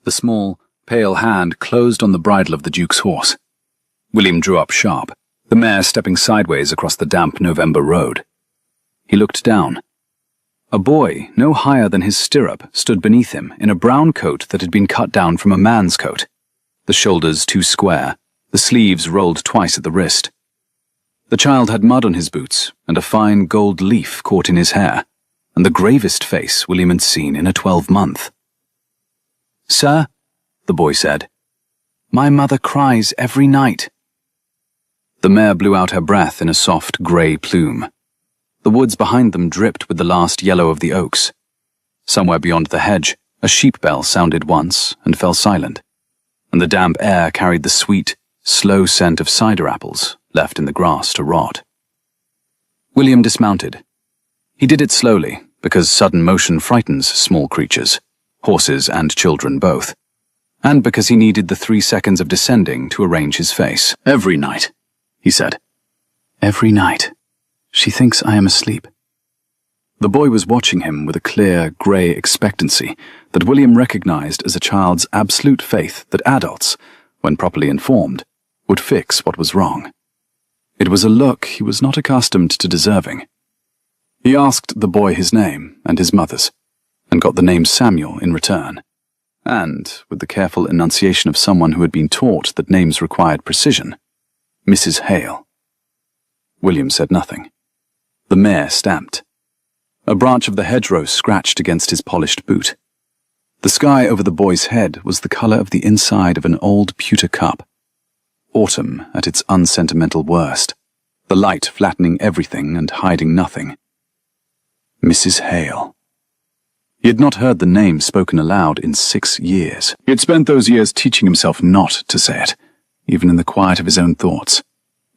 The small, pale hand closed on the bridle of the Duke's horse. William drew up sharp, the mare stepping sideways across the damp November road. He looked down. A boy, no higher than his stirrup, stood beneath him in a brown coat that had been cut down from a man's coat, the shoulders too square, the sleeves rolled twice at the wrist. The child had mud on his boots and a fine gold leaf caught in his hair, and the gravest face William had seen in a 12-month. "Sir," the boy said, "my mother cries every night." The mare blew out her breath in a soft grey plume. The woods behind them dripped with the last yellow of the oaks. Somewhere beyond the hedge, a sheep bell sounded once and fell silent, and the damp air carried the sweet, slow scent of cider apples left in the grass to rot. William dismounted. He did it slowly, because sudden motion frightens small creatures, horses and children both, and because he needed the 3 seconds of descending to arrange his face. "Every night," he said. "Every night. She thinks I am asleep." The boy was watching him with a clear, grey expectancy that William recognized as a child's absolute faith that adults, when properly informed, would fix what was wrong. It was a look he was not accustomed to deserving. He asked the boy his name and his mother's, and got the name Samuel in return, and, with the careful enunciation of someone who had been taught that names required precision, Mrs. Hale. William said nothing. The mare stamped. A branch of the hedgerow scratched against his polished boot. The sky over the boy's head was the colour of the inside of an old pewter cup. Autumn at its unsentimental worst, the light flattening everything and hiding nothing. Mrs. Hale. He had not heard the name spoken aloud in 6 years. He had spent those years teaching himself not to say it, even in the quiet of his own thoughts,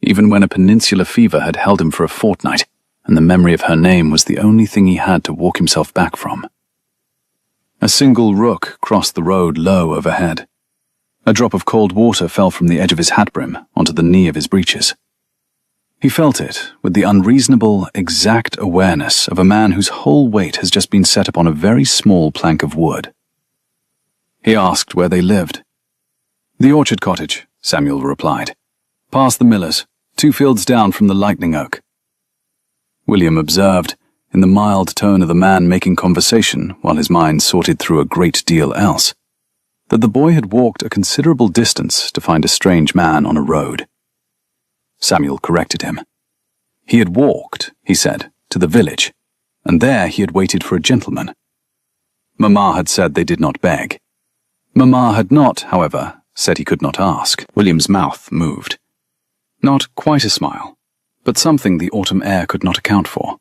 even when a peninsular fever had held him for a fortnight, and the memory of her name was the only thing he had to walk himself back from. A single rook crossed the road low overhead. A drop of cold water fell from the edge of his hat brim onto the knee of his breeches. He felt it with the unreasonable, exact awareness of a man whose whole weight has just been set upon a very small plank of wood. He asked where they lived. "The orchard cottage," Samuel replied. "Past the miller's, 2 fields down from the Lightning Oak." William observed, in the mild tone of the man making conversation while his mind sorted through a great deal else, that the boy had walked a considerable distance to find a strange man on a road. Samuel corrected him. He had walked, he said, to the village, and there he had waited for a gentleman. Mamma had said they did not beg. Mamma had not, however, said he could not ask. William's mouth moved. Not quite a smile, but something the autumn air could not account for.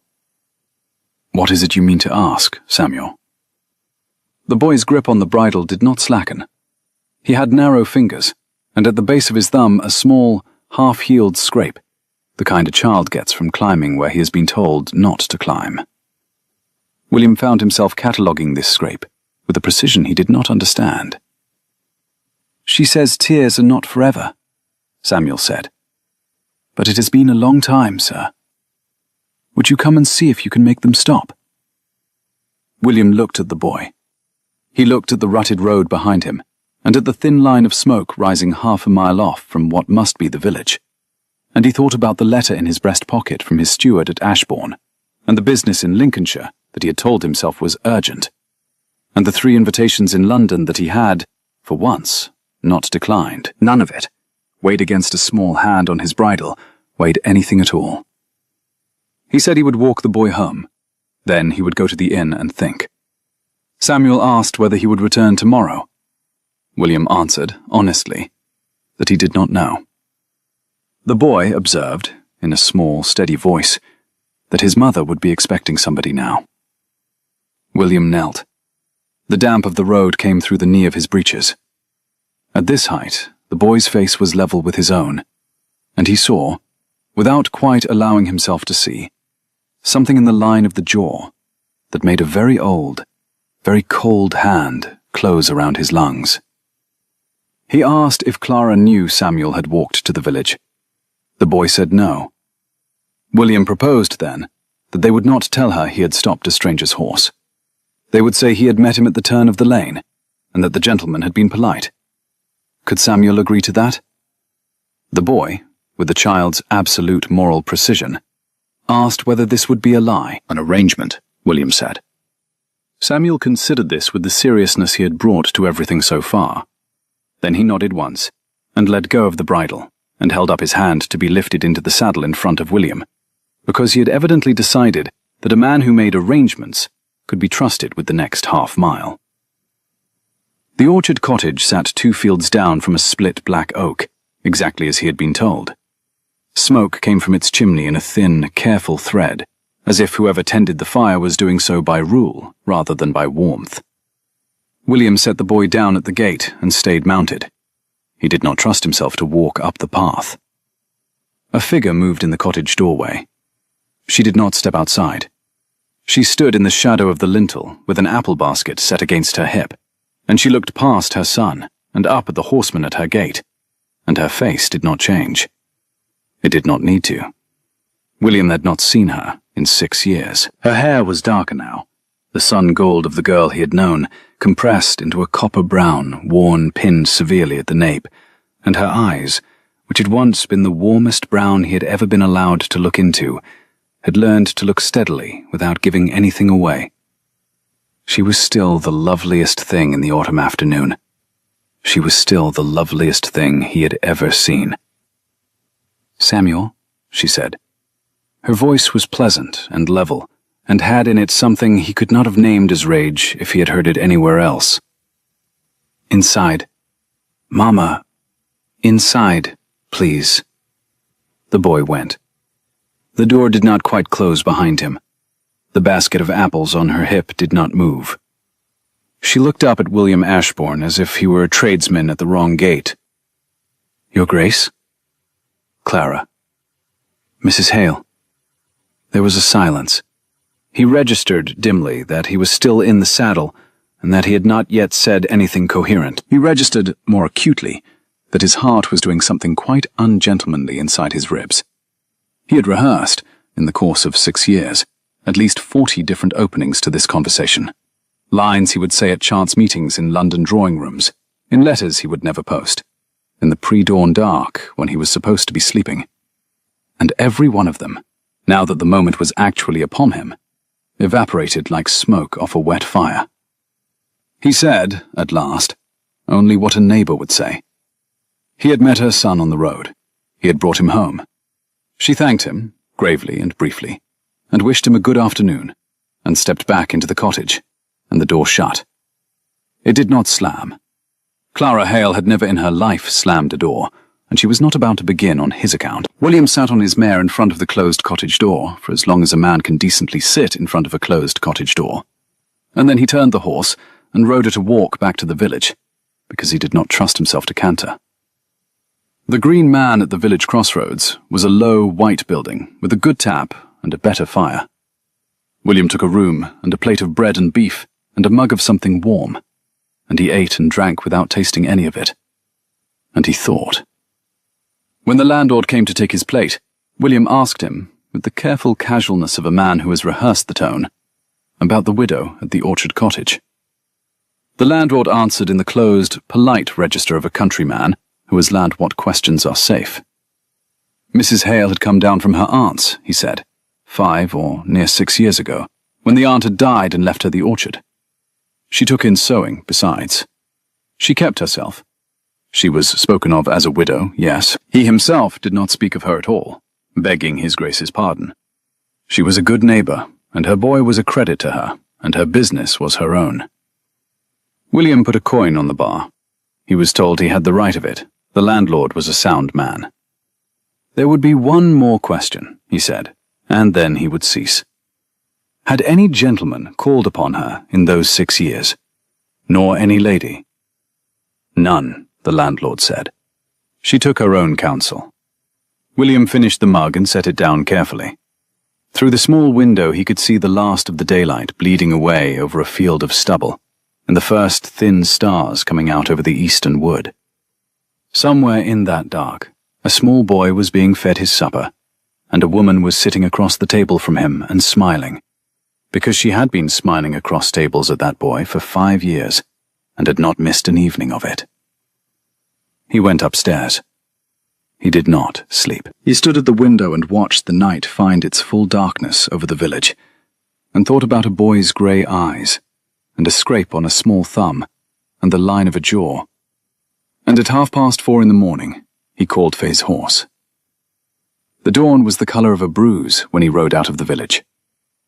"What is it you mean to ask, Samuel?" The boy's grip on the bridle did not slacken. He had narrow fingers, and at the base of his thumb a small, half-healed scrape, the kind a child gets from climbing where he has been told not to climb. William found himself cataloguing this scrape with a precision he did not understand. "She says tears are not forever," Samuel said. "But it has been a long time, sir. Would you come and see if you can make them stop?" William looked at the boy. He looked at the rutted road behind him, and at the thin line of smoke rising half a mile off from what must be the village, and he thought about the letter in his breast pocket from his steward at Ashbourne, and the business in Lincolnshire that he had told himself was urgent, and the 3 invitations in London that he had, for once, not declined. None of it, weighed against a small hand on his bridle, weighed anything at all. He said he would walk the boy home. Then he would go to the inn and think. Samuel asked whether he would return tomorrow. William answered, honestly, that he did not know. The boy observed, in a small, steady voice, that his mother would be expecting somebody now. William knelt. The damp of the road came through the knee of his breeches. At this height, the boy's face was level with his own, and he saw, without quite allowing himself to see, something in the line of the jaw that made a very old, very cold hand close around his lungs. He asked if Clara knew Samuel had walked to the village. The boy said no. William proposed, then, that they would not tell her he had stopped a stranger's horse. They would say he had met him at the turn of the lane, and that the gentleman had been polite. Could Samuel agree to that? The boy, with the child's absolute moral precision, asked whether this would be a lie. An arrangement, William said. Samuel considered this with the seriousness he had brought to everything so far. Then he nodded once, and let go of the bridle, and held up his hand to be lifted into the saddle in front of William, because he had evidently decided that a man who made arrangements could be trusted with the next half-mile. The orchard cottage sat 2 fields down from a split black oak, exactly as he had been told. Smoke came from its chimney in a thin, careful thread, as if whoever tended the fire was doing so by rule rather than by warmth. William set the boy down at the gate and stayed mounted. He did not trust himself to walk up the path. A figure moved in the cottage doorway. She did not step outside. She stood in the shadow of the lintel with an apple basket set against her hip, and she looked past her son and up at the horseman at her gate, and her face did not change. It did not need to. William had not seen her in 6 years. Her hair was darker now, the sun gold of the girl he had known compressed into a copper brown, worn, pinned severely at the nape, and her eyes, which had once been the warmest brown he had ever been allowed to look into, had learned to look steadily without giving anything away. She was still the loveliest thing in the autumn afternoon. She was still the loveliest thing he had ever seen. "Samuel," she said. Her voice was pleasant and level, and had in it something he could not have named as rage if he had heard it anywhere else. "Inside. Mama, inside, please." The boy went. The door did not quite close behind him. The basket of apples on her hip did not move. She looked up at William Ashbourne as if he were a tradesman at the wrong gate. "Your Grace?" "Clara." "Mrs. Hale." There was a silence. He registered dimly that he was still in the saddle and that he had not yet said anything coherent. He registered more acutely that his heart was doing something quite ungentlemanly inside his ribs. He had rehearsed, in the course of 6 years, at least 40 different openings to this conversation. Lines he would say at chance meetings in London drawing rooms, in letters he would never post, in the pre-dawn dark when he was supposed to be sleeping. And every one of them, now that the moment was actually upon him, evaporated like smoke off a wet fire. He said, at last, only what a neighbor would say. He had met her son on the road. He had brought him home. She thanked him, gravely and briefly, and wished him a good afternoon, and stepped back into the cottage, and the door shut. It did not slam. Clara Hale had never in her life slammed a door, and she was not about to begin on his account. William sat on his mare in front of the closed cottage door, for as long as a man can decently sit in front of a closed cottage door. And then he turned the horse and rode at a walk back to the village, because he did not trust himself to canter. The Green Man at the village crossroads was a low, white building with a good tap and a better fire. William took a room and a plate of bread and beef and a mug of something warm, and he ate and drank without tasting any of it. And he thought. When the landlord came to take his plate, William asked him, with the careful casualness of a man who has rehearsed the tone, about the widow at the orchard cottage. The landlord answered in the closed, polite register of a countryman who has learned what questions are safe. Mrs. Hale had come down from her aunt's, he said, 5 or near 6 years ago, when the aunt had died and left her the orchard. She took in sewing, besides. She kept herself. She was spoken of as a widow, yes. He himself did not speak of her at all, begging his Grace's pardon. She was a good neighbour, and her boy was a credit to her, and her business was her own. William put a coin on the bar. He was told he had the right of it. The landlord was a sound man. There would be one more question, he said, and then he would cease. Had any gentleman called upon her in those 6 years? Nor any lady? None, the landlord said. She took her own counsel. William finished the mug and set it down carefully. Through the small window he could see the last of the daylight bleeding away over a field of stubble, and the first thin stars coming out over the eastern wood. Somewhere in that dark, a small boy was being fed his supper, and a woman was sitting across the table from him and smiling, because she had been smiling across tables at that boy for 5 years, and had not missed an evening of it. He went upstairs. He did not sleep. He stood at the window and watched the night find its full darkness over the village, and thought about a boy's grey eyes, and a scrape on a small thumb, and the line of a jaw. And at 4:30 in the morning, he called for his horse. The dawn was the colour of a bruise when he rode out of the village.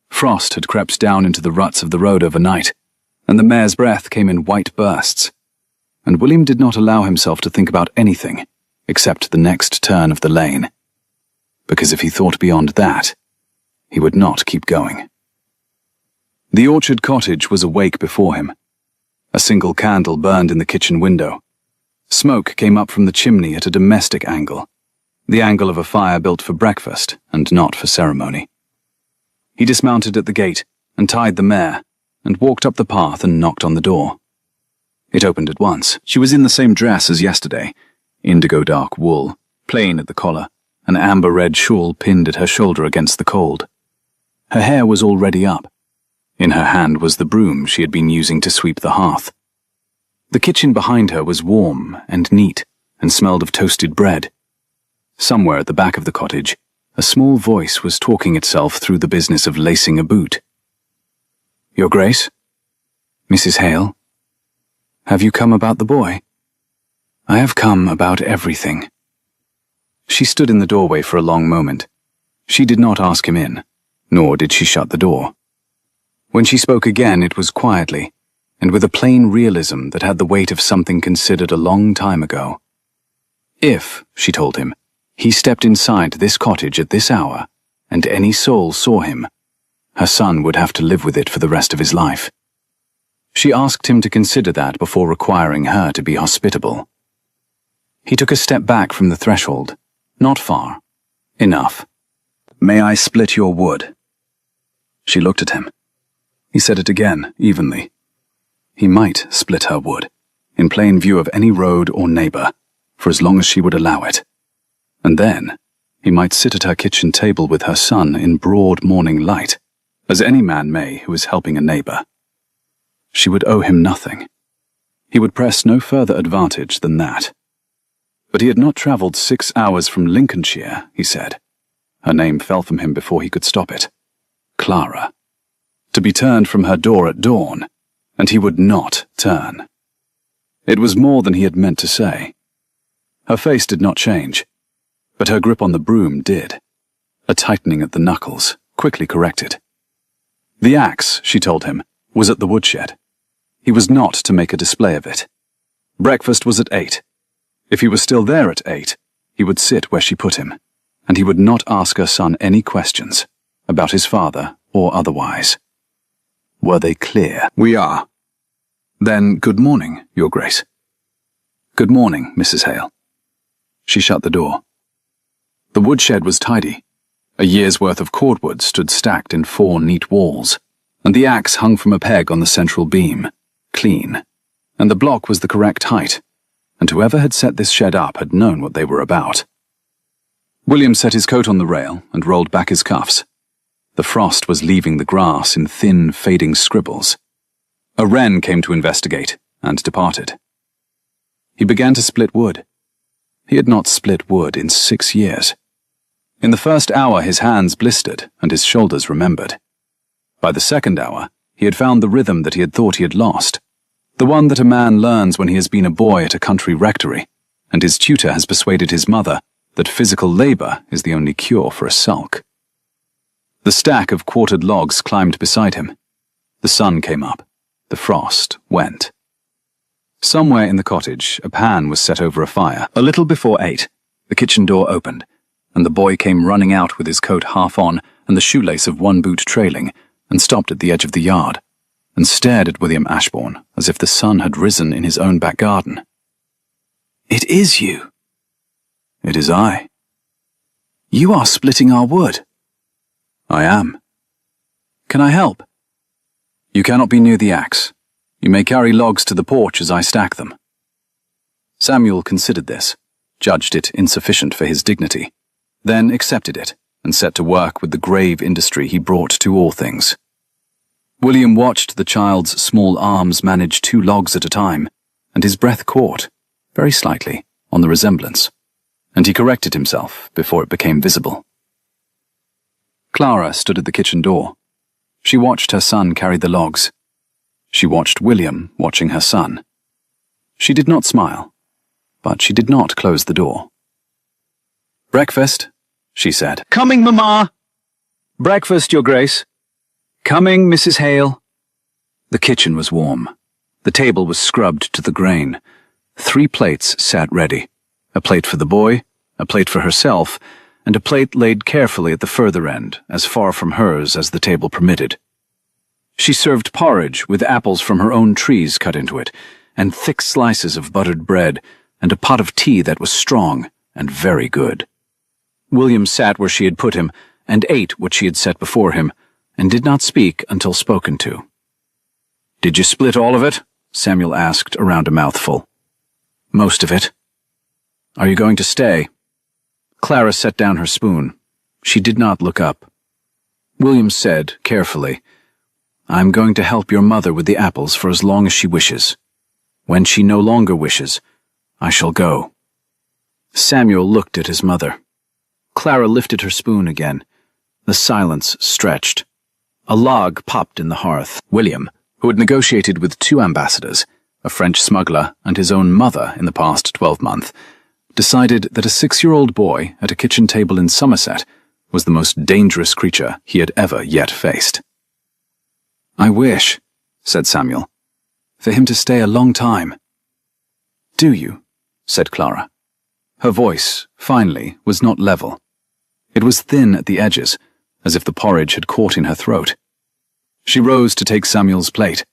Frost had crept down into the ruts of the road overnight, and the mare's breath came in white bursts, and William did not allow himself to think about anything except the next turn of the lane, because if he thought beyond that, he would not keep going. The orchard cottage was awake before him. A single candle burned in the kitchen window. Smoke came up from the chimney at a domestic angle, the angle of a fire built for breakfast and not for ceremony. He dismounted at the gate and tied the mare, and walked up the path and knocked on the door. It opened at once. She was in the same dress as yesterday, indigo dark wool, plain at the collar, an amber-red shawl pinned at her shoulder against the cold. Her hair was already up. In her hand was the broom she had been using to sweep the hearth. The kitchen behind her was warm and neat and smelled of toasted bread. Somewhere at the back of the cottage, a small voice was talking itself through the business of lacing a boot. "Your Grace? Mrs. Hale? Have you come about the boy?" "I have come about everything." She stood in the doorway for a long moment. She did not ask him in, nor did she shut the door. When she spoke again, it was quietly, and with a plain realism that had the weight of something considered a long time ago. If, she told him, he stepped inside this cottage at this hour, and any soul saw him, her son would have to live with it for the rest of his life. She asked him to consider that before requiring her to be hospitable. He took a step back from the threshold, not far, enough. "May I split your wood?" She looked at him. He said it again, evenly. He might split her wood, in plain view of any road or neighbour, for as long as she would allow it. And then, he might sit at her kitchen table with her son in broad morning light, as any man may who is helping a neighbour. She would owe him nothing. He would press no further advantage than that. But he had not travelled 6 hours from Lincolnshire, he said. Her name fell from him before he could stop it. Clara. To be turned from her door at dawn, and he would not turn. It was more than he had meant to say. Her face did not change, but her grip on the broom did, a tightening at the knuckles, quickly corrected. The axe, she told him, was at the woodshed. He was not to make a display of it. Breakfast was at 8. If he was still there at 8, he would sit where she put him, and he would not ask her son any questions, about his father or otherwise. Were they clear? "We are." "Then good morning, Your Grace." "Good morning, Mrs. Hale." She shut the door. The woodshed was tidy. A year's worth of cordwood stood stacked in 4 neat walls, and the axe hung from a peg on the central beam, clean, and the block was the correct height, and whoever had set this shed up had known what they were about. William set his coat on the rail and rolled back his cuffs. The frost was leaving the grass in thin, fading scribbles. A wren came to investigate and departed. He began to split wood. He had not split wood in 6 years. In the first hour his hands blistered and his shoulders remembered. By the second hour, he had found the rhythm that he had thought he had lost, the one that a man learns when he has been a boy at a country rectory, and his tutor has persuaded his mother that physical labour is the only cure for a sulk. The stack of quartered logs climbed beside him. The sun came up. The frost went. Somewhere in the cottage, a pan was set over a fire. A little before 8, the kitchen door opened, and the boy came running out with his coat half on and the shoelace of one boot trailing, and stopped at the edge of the yard, and stared at William Ashbourne as if the sun had risen in his own back garden. "It is you." "It is I." "You are splitting our wood." "I am." "Can I help?" "You cannot be near the axe. You may carry logs to the porch as I stack them." Samuel considered this, judged it insufficient for his dignity, then accepted it and set to work with the grave industry he brought to all things. William watched the child's small arms manage 2 logs at a time, and his breath caught, very slightly, on the resemblance, and he corrected himself before it became visible. Clara stood at the kitchen door. She watched her son carry the logs. She watched William watching her son. She did not smile, but she did not close the door. "Breakfast," she said. "Coming, Mamma." "Breakfast, Your Grace." "Coming, Mrs. Hale." The kitchen was warm. The table was scrubbed to the grain. 3 plates sat ready. A plate for the boy, a plate for herself, and a plate laid carefully at the further end, as far from hers as the table permitted. She served porridge with apples from her own trees cut into it, and thick slices of buttered bread, and a pot of tea that was strong and very good. William sat where she had put him, and ate what she had set before him, and did not speak until spoken to. "Did you split all of it?" Samuel asked around a mouthful. "Most of it." "Are you going to stay?" Clara set down her spoon. She did not look up. William said, carefully, "I'm going to help your mother with the apples for as long as she wishes. When she no longer wishes, I shall go." Samuel looked at his mother. Clara lifted her spoon again. The silence stretched. A log popped in the hearth. William, who had negotiated with 2 ambassadors, a French smuggler and his own mother in the past 12 months, decided that a 6-year-old boy at a kitchen table in Somerset was the most dangerous creature he had ever yet faced. "I wish," said Samuel, "for him to stay a long time." "Do you?" said Clara. Her voice, finally, was not level. It was thin at the edges, as if the porridge had caught in her throat. She rose to take Samuel's plate,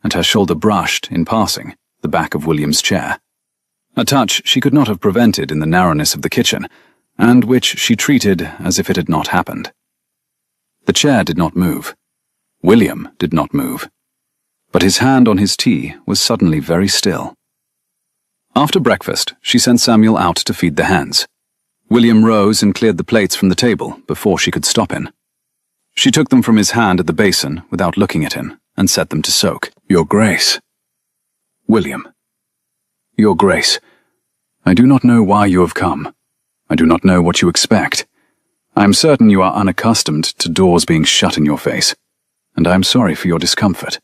and her shoulder brushed, in passing, the back of William's chair. A touch she could not have prevented in the narrowness of the kitchen, and which she treated as if it had not happened. The chair did not move. William did not move. But his hand on his tea was suddenly very still. After breakfast, she sent Samuel out to feed the hens. William rose and cleared the plates from the table before she could stop him. She took them from his hand at the basin without looking at him and set them to soak. "Your Grace." "William." "Your Grace, I do not know why you have come. I do not know what you expect. I am certain you are unaccustomed to doors being shut in your face, and I am sorry for your discomfort.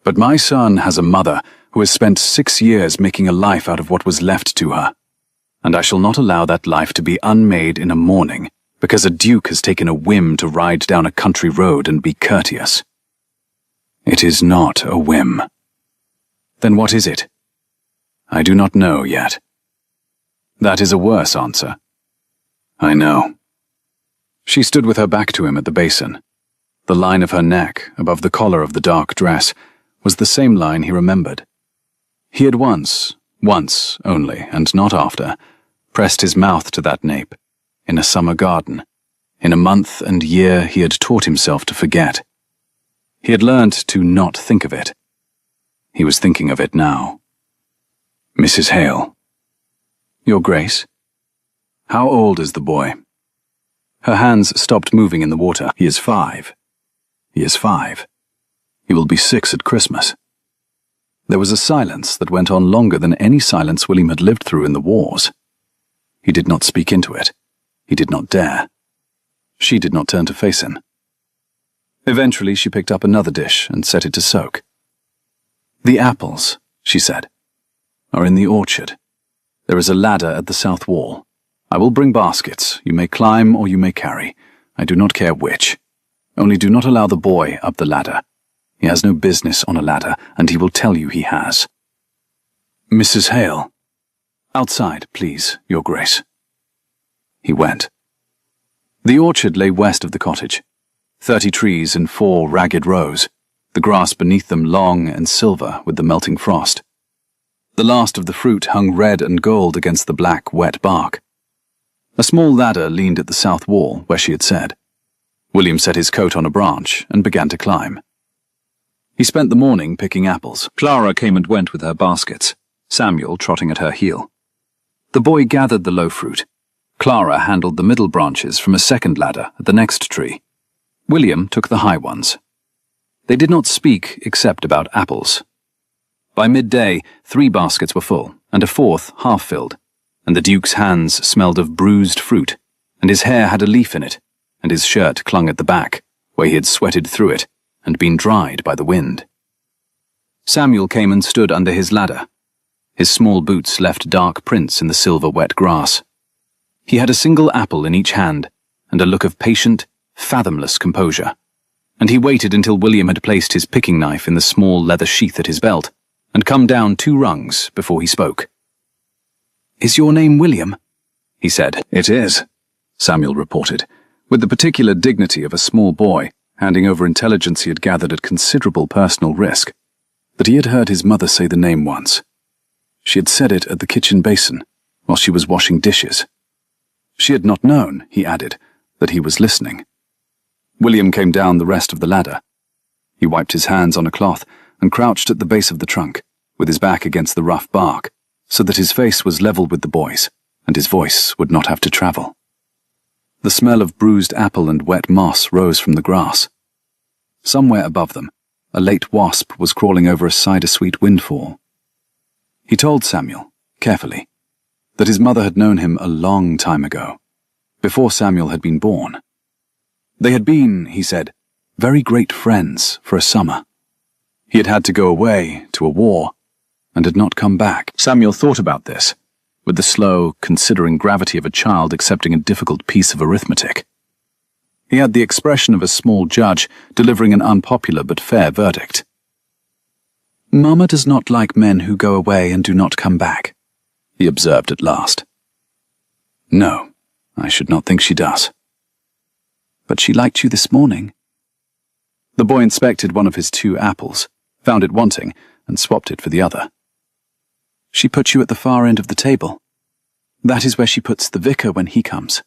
But my son has a mother who has spent 6 years making a life out of what was left to her, and I shall not allow that life to be unmade in a morning because a duke has taken a whim to ride down a country road and be courteous. It is not a whim." "Then what is it?" "I do not know yet." "That is a worse answer." "I know." She stood with her back to him at the basin. The line of her neck, above the collar of the dark dress, was the same line he remembered. He had once only, and not after, pressed his mouth to that nape, in a summer garden, in a month and year he had taught himself to forget. He had learned to not think of it. He was thinking of it now. "Mrs. Hale." "Your Grace." "How old is the boy?" Her hands stopped moving in the water. "He is 5. He is 5. He will be 6 at Christmas." There was a silence that went on longer than any silence William had lived through in the wars. He did not speak into it. He did not dare. She did not turn to face him. Eventually she picked up another dish and set it to soak. "The apples," she said, "are in the orchard. There is a ladder at the south wall. I will bring baskets. You may climb or you may carry. I do not care which. Only do not allow the boy up the ladder. He has no business on a ladder, and he will tell you he has." "Mrs. Hale." "Outside, please, Your Grace." He went. The orchard lay west of the cottage. 30 trees in 4 ragged rows, the grass beneath them long and silver with the melting frost. The last of the fruit hung red and gold against the black, wet bark. A small ladder leaned at the south wall, where she had said. William set his coat on a branch and began to climb. He spent the morning picking apples. Clara came and went with her baskets, Samuel trotting at her heel. The boy gathered the low fruit. Clara handled the middle branches from a second ladder at the next tree. William took the high ones. They did not speak except about apples. By midday, 3 baskets were full, and a 4th half-filled, and the Duke's hands smelled of bruised fruit, and his hair had a leaf in it, and his shirt clung at the back, where he had sweated through it, and been dried by the wind. Samuel came and stood under his ladder. His small boots left dark prints in the silver wet grass. He had a single apple in each hand, and a look of patient, fathomless composure, and he waited until William had placed his picking knife in the small leather sheath at his belt, and come down 2 rungs before he spoke. "Is your name William?" he said. "It is," Samuel reported, with the particular dignity of a small boy handing over intelligence he had gathered at considerable personal risk. That he had heard his mother say the name once. She had said it at the kitchen basin while she was washing dishes. She had not known, he added, that he was listening. William came down the rest of the ladder. He wiped his hands on a cloth and crouched at the base of the trunk, with his back against the rough bark, so that his face was level with the boy's, and his voice would not have to travel. The smell of bruised apple and wet moss rose from the grass. Somewhere above them, a late wasp was crawling over a cider-sweet windfall. He told Samuel, carefully, that his mother had known him a long time ago, before Samuel had been born. They had been, he said, very great friends for a summer. He had had to go away to a war, and had not come back. Samuel thought about this, with the slow, considering gravity of a child accepting a difficult piece of arithmetic. He had the expression of a small judge delivering an unpopular but fair verdict. "Mama does not like men who go away and do not come back," he observed at last. "No, I should not think she does." "But she liked you this morning." The boy inspected one of his 2 apples, found it wanting, and swapped it for the other. "She put you at the far end of the table. That is where she puts the vicar when he comes.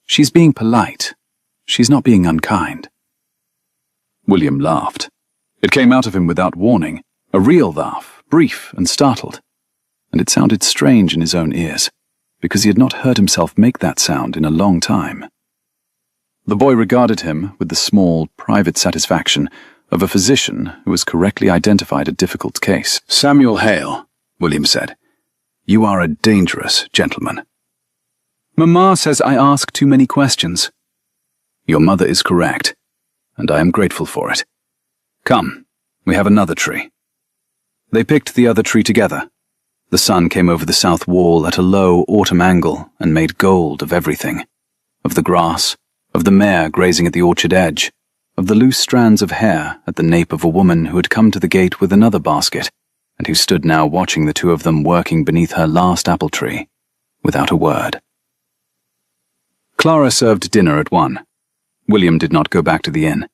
She's being polite. She's not being unkind." William laughed. It came out of him without warning, a real laugh, brief and startled, and it sounded strange in his own ears, because he had not heard himself make that sound in a long time. The boy regarded him with the small, private satisfaction of a physician who has correctly identified a difficult case. "Samuel Hale," William said, "you are a dangerous gentleman." "Mamma says I ask too many questions." "Your mother is correct, and I am grateful for it. Come, we have another tree." They picked the other tree together. The sun came over the south wall at a low autumn angle and made gold of everything, of the grass, of the mare grazing at the orchard edge, of the loose strands of hair at the nape of a woman who had come to the gate with another basket, and who stood now watching the 2 of them working beneath her last apple tree, without a word. Clara served dinner at 1. William did not go back to the inn.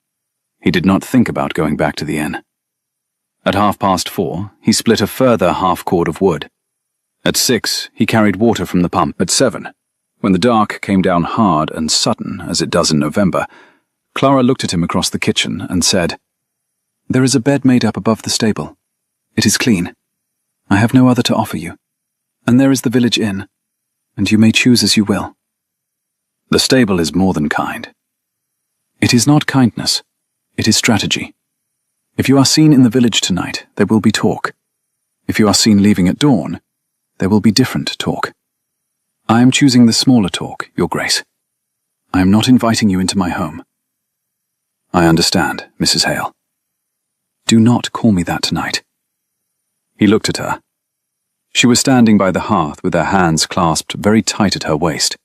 He did not think about going back to the inn. At 4:30, he split a further half-cord of wood. At 6, he carried water from the pump. At 7, when the dark came down hard and sudden, as it does in November, Clara looked at him across the kitchen and said, "There is a bed made up above the stable. It is clean. I have no other to offer you. And there is the village inn, and you may choose as you will." The stable is more than kind. It is not kindness. It is strategy. If you are seen in the village tonight, there will be talk. If you are seen leaving at dawn, there will be different talk. I am choosing the smaller talk, Your Grace. I am not inviting you into my home. "I understand, Mrs. Hale." "Do not call me that tonight." He looked at her. She was standing by the hearth with her hands clasped very tight at her waist.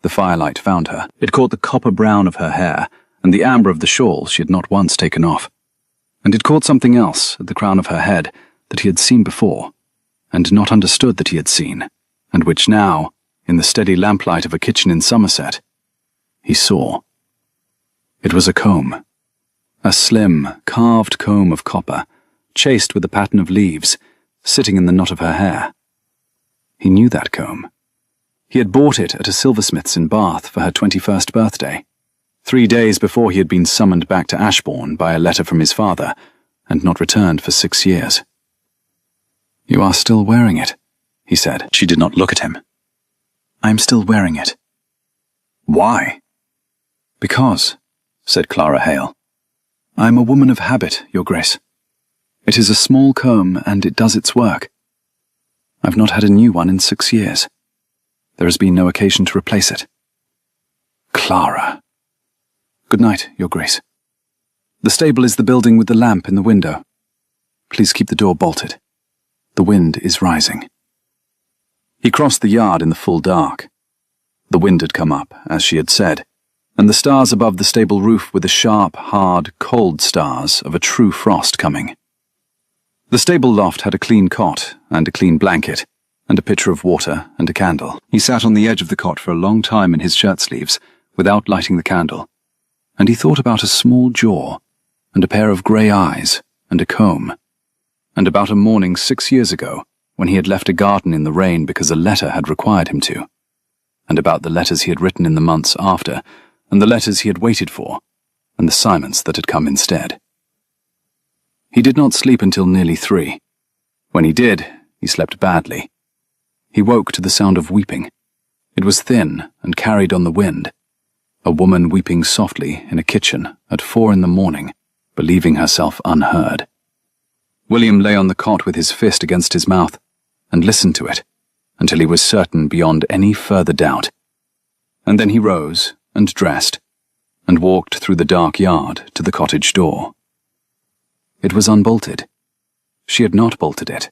The firelight found her. It caught the copper brown of her hair and the amber of the shawl she had not once taken off. And it caught something else at the crown of her head that he had seen before, and not understood that he had seen, and which now, in the steady lamplight of a kitchen in Somerset, he saw. It was a comb. A slim, carved comb of copper, chased with a pattern of leaves, sitting in the knot of her hair. He knew that comb. He had bought it at a silversmith's in Bath for her 21st birthday, 3 days before he had been summoned back to Ashbourne by a letter from his father, and not returned for 6 years. "You are still wearing it," he said. She did not look at him. "I am still wearing it." "Why?" "Because," said Clara Hale, "I am a woman of habit, Your Grace. It is a small comb, and it does its work. I've not had a new one in 6 years. There has been no occasion to replace it." "Clara." "Good night, Your Grace. The stable is the building with the lamp in the window. Please keep the door bolted. The wind is rising." He crossed the yard in the full dark. The wind had come up, as she had said, and the stars above the stable roof were the sharp, hard, cold stars of a true frost coming. The stable loft had a clean cot and a clean blanket, and a pitcher of water and a candle. He sat on the edge of the cot for a long time in his shirt sleeves, without lighting the candle, and he thought about a small jaw, and a pair of grey eyes, and a comb, and about a morning 6 years ago, when he had left a garden in the rain because a letter had required him to, and about the letters he had written in the months after, and the letters he had waited for, and the silence that had come instead. He did not sleep until nearly 3. When he did, he slept badly. He woke to the sound of weeping. It was thin and carried on the wind. A woman weeping softly in a kitchen at 4 in the morning, believing herself unheard. William lay on the cot with his fist against his mouth and listened to it until he was certain beyond any further doubt. And then he rose and dressed and walked through the dark yard to the cottage door. It was unbolted. She had not bolted it.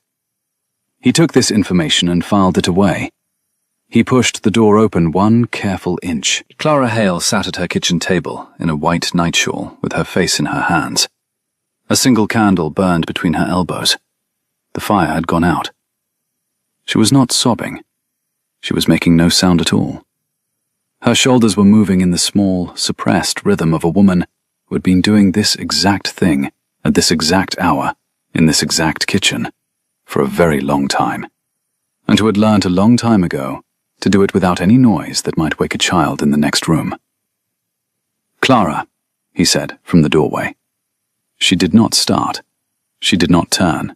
He took this information and filed it away. He pushed the door open 1 careful inch. Clara Hale sat at her kitchen table in a white nightshawl with her face in her hands. A single candle burned between her elbows. The fire had gone out. She was not sobbing. She was making no sound at all. Her shoulders were moving in the small, suppressed rhythm of a woman who had been doing this exact thing at this exact hour in this exact kitchen for a very long time, and who had learned a long time ago to do it without any noise that might wake a child in the next room. "Clara," he said from the doorway. She did not start. She did not turn.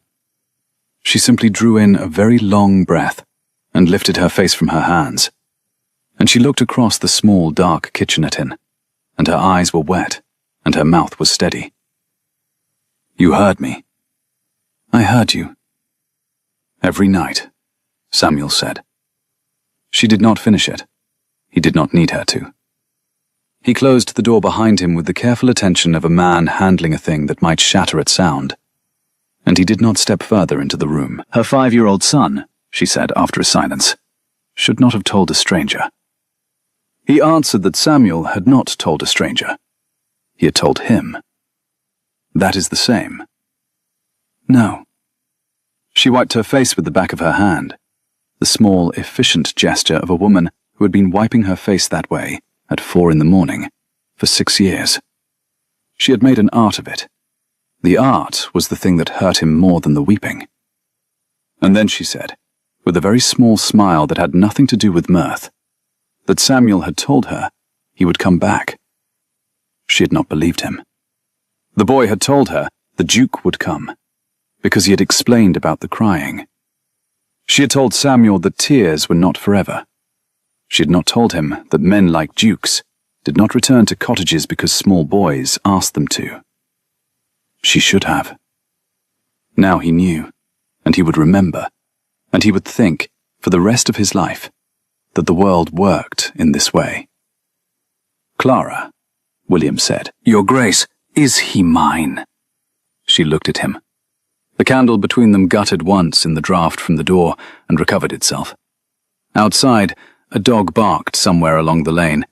She simply drew in a very long breath and lifted her face from her hands. And she looked across the small, dark kitchen at him, and her eyes were wet, and her mouth was steady. "You heard me." "I heard you." "Every night," Samuel said. She did not finish it. He did not need her to. He closed the door behind him with the careful attention of a man handling a thing that might shatter at sound, and he did not step further into the room. "Her 5-year-old son," she said after a silence, "should not have told a stranger." He answered that Samuel had not told a stranger. He had told him. "That is the same." "No." She wiped her face with the back of her hand, the small, efficient gesture of a woman who had been wiping her face that way at 4 in the morning for 6 years. She had made an art of it. The art was the thing that hurt him more than the weeping. And then she said, with a very small smile that had nothing to do with mirth, that Samuel had told her he would come back. She had not believed him. The boy had told her the Duke would come, because he had explained about the crying. She had told Samuel that tears were not forever. She had not told him that men like dukes did not return to cottages because small boys asked them to. She should have. Now he knew, and he would remember, and he would think, for the rest of his life, that the world worked in this way. "Clara," William said. "Your Grace, is he mine?" She looked at him. The candle between them guttered once in the draught from the door and recovered itself. Outside, a dog barked somewhere along the lane,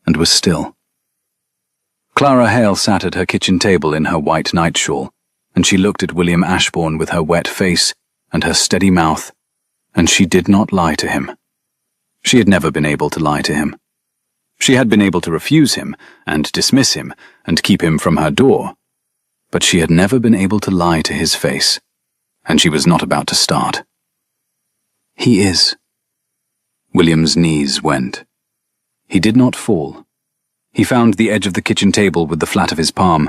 and was still. Clara Hale sat at her kitchen table in her white nightshawl, and she looked at William Ashbourne with her wet face and her steady mouth, and she did not lie to him. She had never been able to lie to him. She had been able to refuse him and dismiss him and keep him from her door, but she had never been able to lie to his face, and she was not about to start. "He is." William's knees went. He did not fall. He found the edge of the kitchen table with the flat of his palm,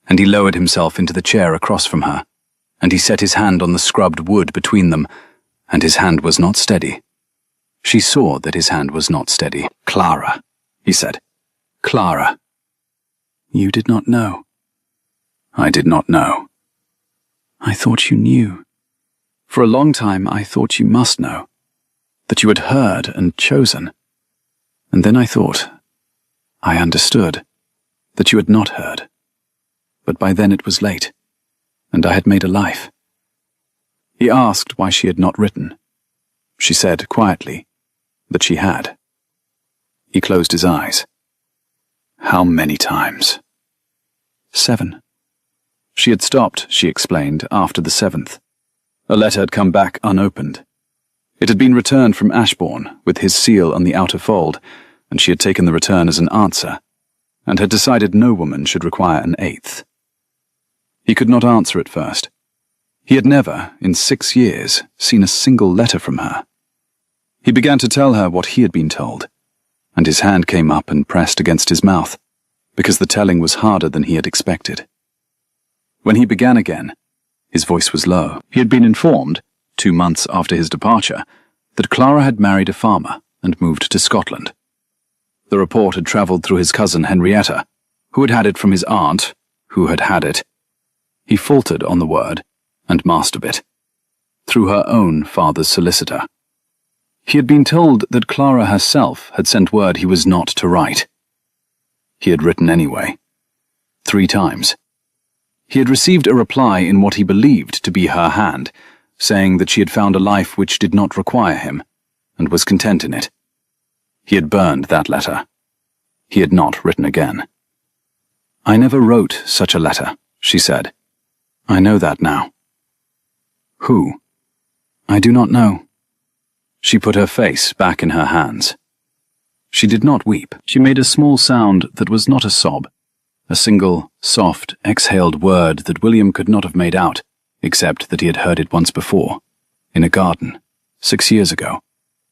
and he lowered himself into the chair across from her, and he set his hand on the scrubbed wood between them, and his hand was not steady. She saw that his hand was not steady. "Clara," he said. "Clara." "You did not know." I did not know. I thought you knew. For a long time I thought you must know, that you had heard and chosen. And then I thought, I understood, that you had not heard. But by then it was late, and I had made a life. He asked why she had not written. She said quietly that she had. He closed his eyes. How many times? 7. She had stopped, she explained, after the 7th. A letter had come back unopened. It had been returned from Ashbourne, with his seal on the outer fold, and she had taken the return as an answer, and had decided no woman should require an 8th. He could not answer at first. He had never, in 6 years, seen a single letter from her. He began to tell her what he had been told, and his hand came up and pressed against his mouth, because the telling was harder than he had expected. When he began again, his voice was low. He had been informed, 2 months after his departure, that Clara had married a farmer and moved to Scotland. The report had travelled through his cousin Henrietta, who had had it from his aunt, who had had it. He faltered on the word, and mastered it, through her own father's solicitor. He had been told that Clara herself had sent word he was not to write. He had written anyway. 3 times. He had received a reply in what he believed to be her hand, saying that she had found a life which did not require him, and was content in it. He had burned that letter. He had not written again. I never wrote such a letter, she said. I know that now. Who? I do not know. She put her face back in her hands. She did not weep. She made a small sound that was not a sob, a single, soft, exhaled word that William could not have made out, except that he had heard it once before, in a garden, 6 years ago,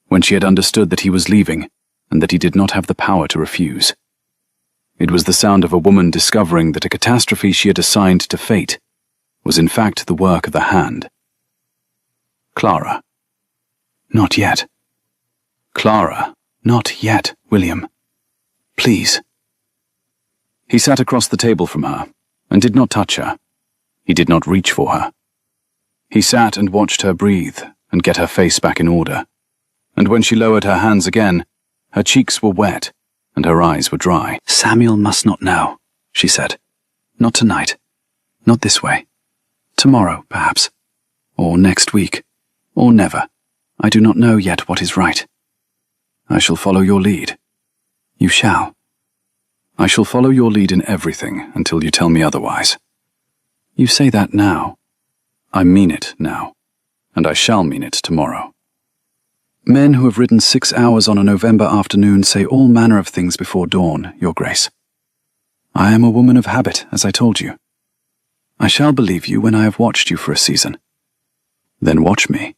when she had understood that he was leaving, and that he did not have the power to refuse. It was the sound of a woman discovering that a catastrophe she had assigned to fate was in fact the work of the hand. Clara. Not yet. Clara, not yet, William. Please. He sat across the table from her, and did not touch her. He did not reach for her. He sat and watched her breathe, and get her face back in order. And when she lowered her hands again, her cheeks were wet, and her eyes were dry. Samuel must not know, she said. Not tonight. Not this way. Tomorrow, perhaps. Or next week. Or never. I do not know yet what is right. I shall follow your lead. You shall. I shall follow your lead in everything until you tell me otherwise. You say that now. I mean it now, and I shall mean it tomorrow. Men who have ridden 6 hours on a November afternoon say all manner of things before dawn, Your Grace. I am a woman of habit, as I told you. I shall believe you when I have watched you for a season. Then watch me.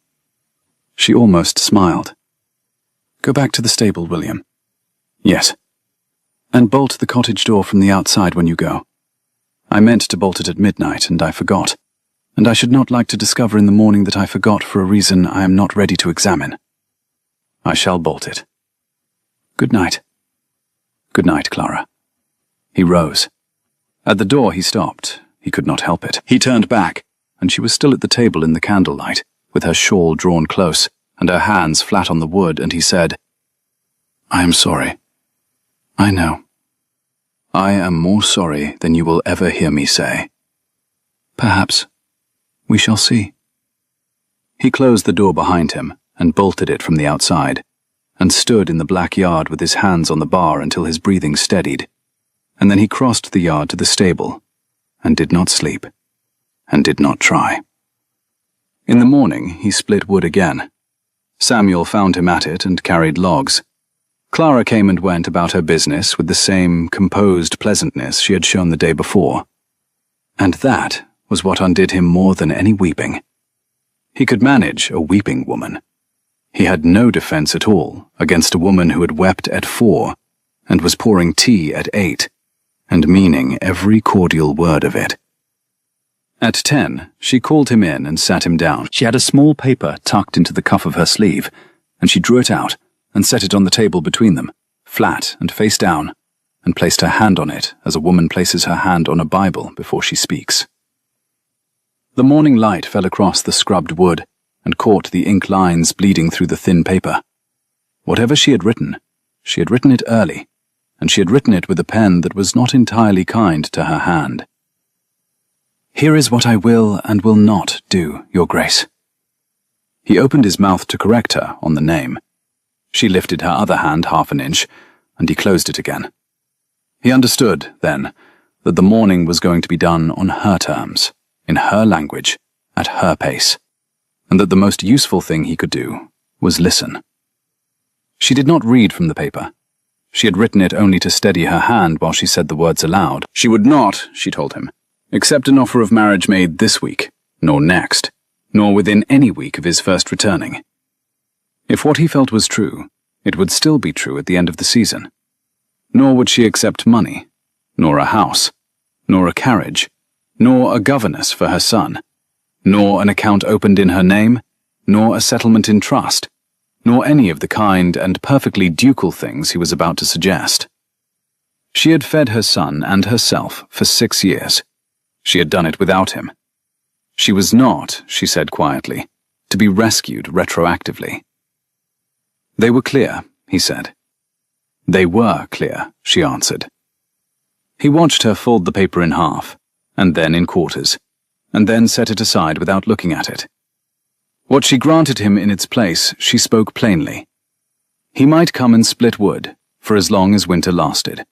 She almost smiled. Go back to the stable, William. Yes. And bolt the cottage door from the outside when you go. I meant to bolt it at midnight, and I forgot. And I should not like to discover in the morning that I forgot for a reason I am not ready to examine. I shall bolt it. Good night. Good night, Clara. He rose. At the door he stopped. He could not help it. He turned back, and she was still at the table in the candlelight, with her shawl drawn close, and her hands flat on the wood, and he said, I am sorry. I know. I am more sorry than you will ever hear me say. Perhaps. We shall see. He closed the door behind him, and bolted it from the outside, and stood in the black yard with his hands on the bar until his breathing steadied, and then he crossed the yard to the stable, and did not sleep, and did not try. In the morning he split wood again. Samuel found him at it and carried logs. Clara came and went about her business with the same composed pleasantness she had shown the day before. And that was what undid him more than any weeping. He could manage a weeping woman. He had no defense at all against a woman who had wept at 4 and was pouring tea at 8, and meaning every cordial word of it. At 10, she called him in and sat him down. She had a small paper tucked into the cuff of her sleeve, and she drew it out and set it on the table between them, flat and face down, and placed her hand on it as a woman places her hand on a Bible before she speaks. The morning light fell across the scrubbed wood and caught the ink lines bleeding through the thin paper. Whatever she had written it early, and she had written it with a pen that was not entirely kind to her hand. "Here is what I will and will not do, Your Grace." He opened his mouth to correct her on the name. She lifted her other hand half an inch, and he closed it again. He understood, then, that the mourning was going to be done on her terms, in her language, at her pace, and that the most useful thing he could do was listen. She did not read from the paper. She had written it only to steady her hand while she said the words aloud. She would not, she told him, accept an offer of marriage made this week, nor next, nor within any week of his first returning. If what he felt was true, it would still be true at the end of the season. Nor would she accept money, nor a house, nor a carriage, nor a governess for her son, nor an account opened in her name, nor a settlement in trust, nor any of the kind and perfectly ducal things he was about to suggest. She had fed her son and herself for 6 years. She had done it without him. She was not, she said quietly, to be rescued retroactively. They were clear, he said. They were clear, she answered. He watched her fold the paper in half, and then in quarters, and then set it aside without looking at it. What she granted him in its place, she spoke plainly. He might come and split wood, for as long as winter lasted.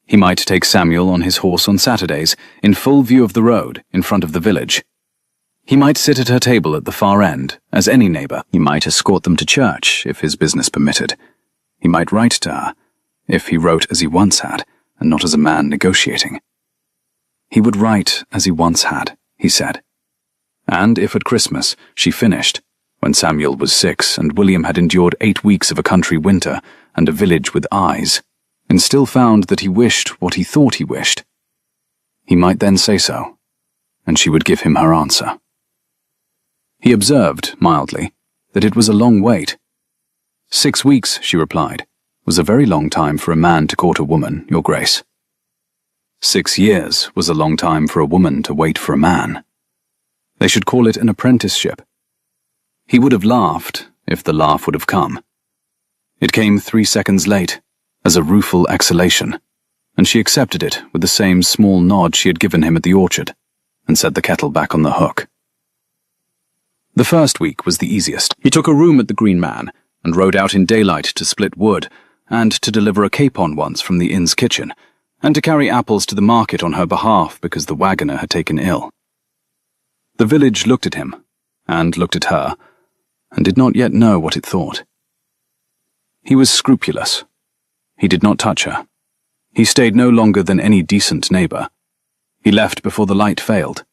He might take Samuel on his horse on Saturdays, in full view of the road, in front of the village. He might sit at her table at the far end, as any neighbour. He might escort them to church, if his business permitted. He might write to her, if he wrote as he once had, and not as a man negotiating. He would write as he once had, he said. And if at Christmas she finished, when Samuel was 6 and William had endured 8 weeks of a country winter and a village with eyes, and still found that he wished what he thought he wished, he might then say so, and she would give him her answer. He observed, mildly, that it was a long wait. 6 weeks, she replied, was a very long time for a man to court a woman, Your Grace. 6 years was a long time for a woman to wait for a man. They should call it an apprenticeship. He would have laughed if the laugh would have come. It came 3 seconds late, as a rueful exhalation, and she accepted it with the same small nod she had given him at the orchard, and set the kettle back on the hook. The first week was the easiest. He took a room at the Green Man, and rode out in daylight to split wood, and to deliver a capon once from the inn's kitchen, and to carry apples to the market on her behalf because the waggoner had taken ill. The village looked at him, and looked at her, and did not yet know what it thought. He was scrupulous. He did not touch her. He stayed no longer than any decent neighbour. He left before the light failed.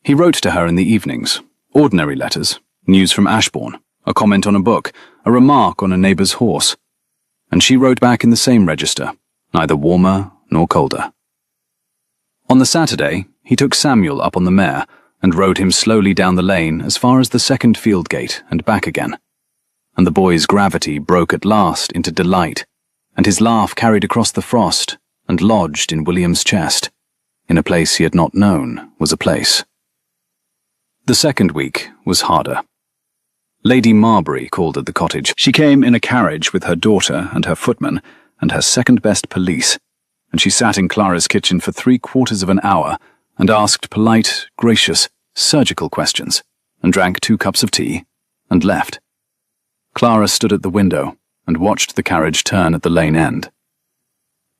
He wrote to her in the evenings, ordinary letters, news from Ashbourne, a comment on a book, a remark on a neighbour's horse, and she wrote back in the same register, neither warmer nor colder. On the Saturday, he took Samuel up on the mare, and rode him slowly down the lane as far as the second field gate and back again, and the boy's gravity broke at last into delight, and his laugh carried across the frost and lodged in William's chest, in a place he had not known was a place. The second week was harder. Lady Marbury called at the cottage. She came in a carriage with her daughter and her footman and her second-best police, and she sat in Clara's kitchen for 3/4 of an hour and asked polite, gracious, surgical questions, and drank 2 cups of tea, and left. Clara stood at the window and watched the carriage turn at the lane end.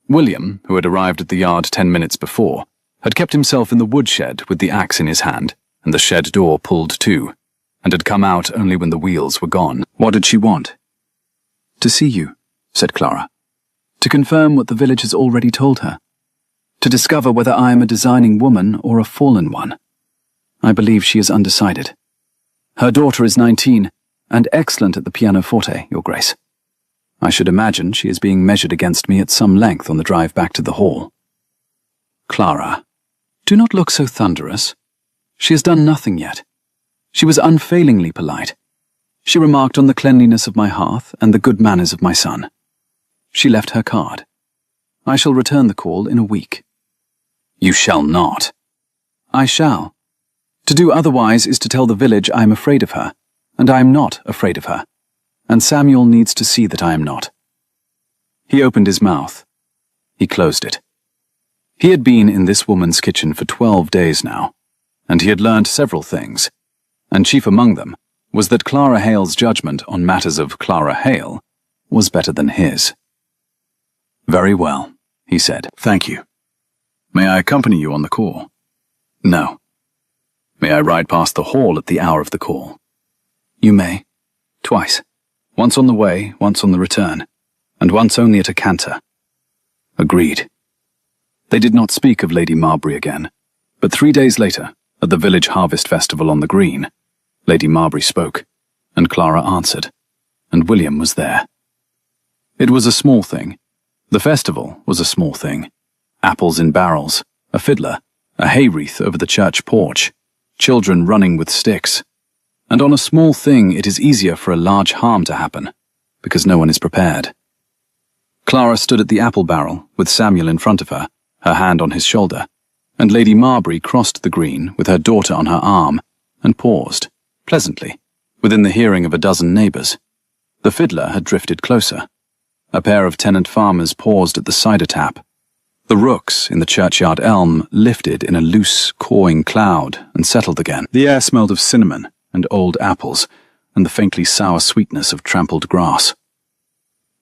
William, who had arrived at the yard 10 minutes before, had kept himself in the woodshed with the axe in his hand and the shed door pulled to, and had come out only when the wheels were gone. What did she want? "To see you," said Clara. "To confirm what the village has already told her. To discover whether I am a designing woman or a fallen one. I believe she is undecided. Her daughter is 19, and excellent at the pianoforte, Your Grace. I should imagine she is being measured against me at some length on the drive back to the hall." "Clara, do not look so thunderous. She has done nothing yet. She was unfailingly polite. She remarked on the cleanliness of my hearth and the good manners of my son. She left her card. I shall return the call in a week. You shall not. I shall. To do otherwise is to tell the village I am afraid of her, and I am not afraid of her, and Samuel needs to see that I am not. He opened his mouth. He closed it. He had been in this woman's kitchen for 12 days now, and he had learned several things, and chief among them was that Clara Hale's judgment on matters of Clara Hale was better than his. Very well, he said. Thank you. May I accompany you on the call? No. May I ride past the hall at the hour of the call? You may. Twice. Once on the way, once on the return, and once only at a canter. Agreed. They did not speak of Lady Marbury again, but 3 days later, at the village harvest festival on the green, Lady Marbury spoke, and Clara answered, and William was there. It was a small thing. The festival was a small thing. Apples in barrels, a fiddler, a hay wreath over the church porch, children running with sticks. And on a small thing it is easier for a large harm to happen, because no one is prepared. Clara stood at the apple barrel, with Samuel in front of her, her hand on his shoulder, and Lady Marbury crossed the green with her daughter on her arm, and paused, pleasantly, within the hearing of a dozen neighbours. The fiddler had drifted closer. A pair of tenant farmers paused at the cider tap. The rooks in the churchyard elm lifted in a loose, cawing cloud and settled again. The air smelled of cinnamon and old apples, and the faintly sour sweetness of trampled grass.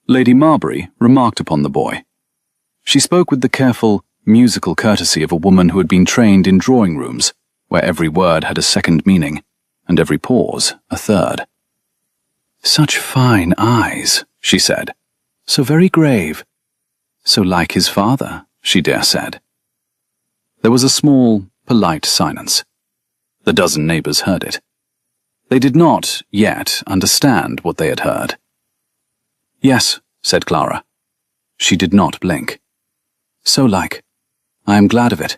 Lady Marbury remarked upon the boy. She spoke with the careful, musical courtesy of a woman who had been trained in drawing rooms, where every word had a second meaning, and every pause a third. "Such fine eyes," she said. "So very grave. So like his father," she dare said. There was a small, polite silence. The dozen neighbours heard it. They did not, yet, understand what they had heard. "Yes," said Clara. She did not blink. "So like. I am glad of it."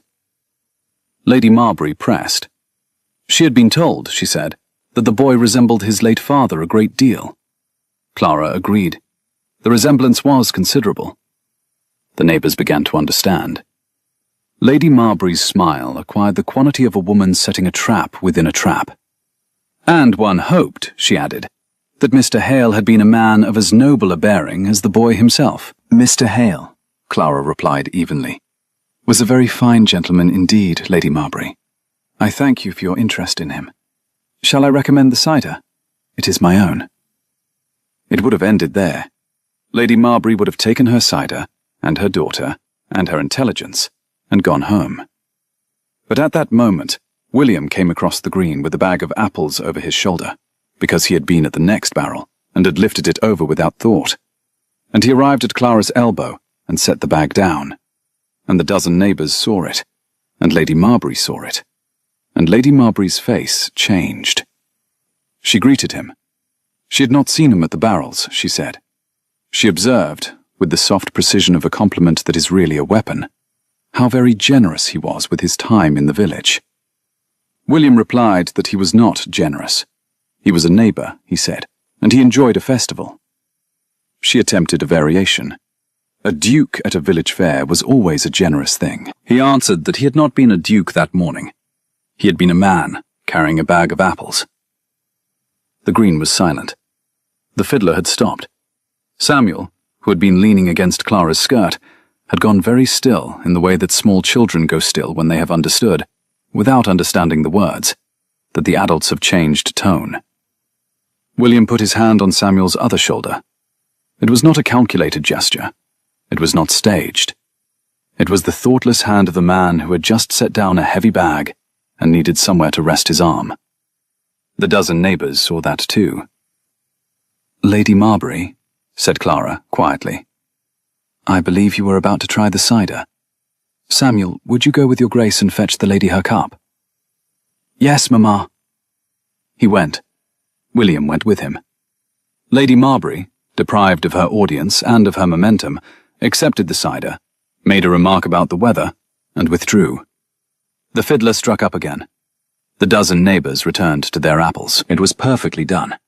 Lady Marbury pressed. She had been told, she said, that the boy resembled his late father a great deal. Clara agreed. The resemblance was considerable. The neighbours began to understand. Lady Marbury's smile acquired the quality of a woman setting a trap within a trap. And one hoped, she added, that Mr. Hale had been a man of as noble a bearing as the boy himself. "Mr. Hale," Clara replied evenly, "was a very fine gentleman indeed, Lady Marbury. I thank you for your interest in him. Shall I recommend the cider? It is my own." It would have ended there. Lady Marbury would have taken her cider, and her daughter, and her intelligence, and gone home. But at that moment, William came across the green with a bag of apples over his shoulder, because he had been at the next barrel, and had lifted it over without thought. And he arrived at Clara's elbow, and set the bag down. And the dozen neighbours saw it, and Lady Marbury saw it, and Lady Marbury's face changed. She greeted him. She had not seen him at the barrels, she said. She observed, with the soft precision of a compliment that is really a weapon, how very generous he was with his time in the village. William replied that he was not generous. He was a neighbour, he said, and he enjoyed a festival. She attempted a variation. A duke at a village fair was always a generous thing. He answered that he had not been a duke that morning. He had been a man, carrying a bag of apples. The green was silent. The fiddler had stopped. Samuel, who had been leaning against Clara's skirt, had gone very still in the way that small children go still when they have understood, without understanding the words, that the adults have changed tone. William put his hand on Samuel's other shoulder. It was not a calculated gesture. It was not staged. It was the thoughtless hand of the man who had just set down a heavy bag and needed somewhere to rest his arm. The dozen neighbours saw that too. "Lady Marbury," said Clara quietly, "I believe you were about to try the cider. Samuel, would you go with your grace and fetch the lady her cup?" "Yes, mamma." He went. William went with him. Lady Marbury, deprived of her audience and of her momentum, accepted the cider, made a remark about the weather, and withdrew. The fiddler struck up again. The dozen neighbours returned to their apples. It was perfectly done.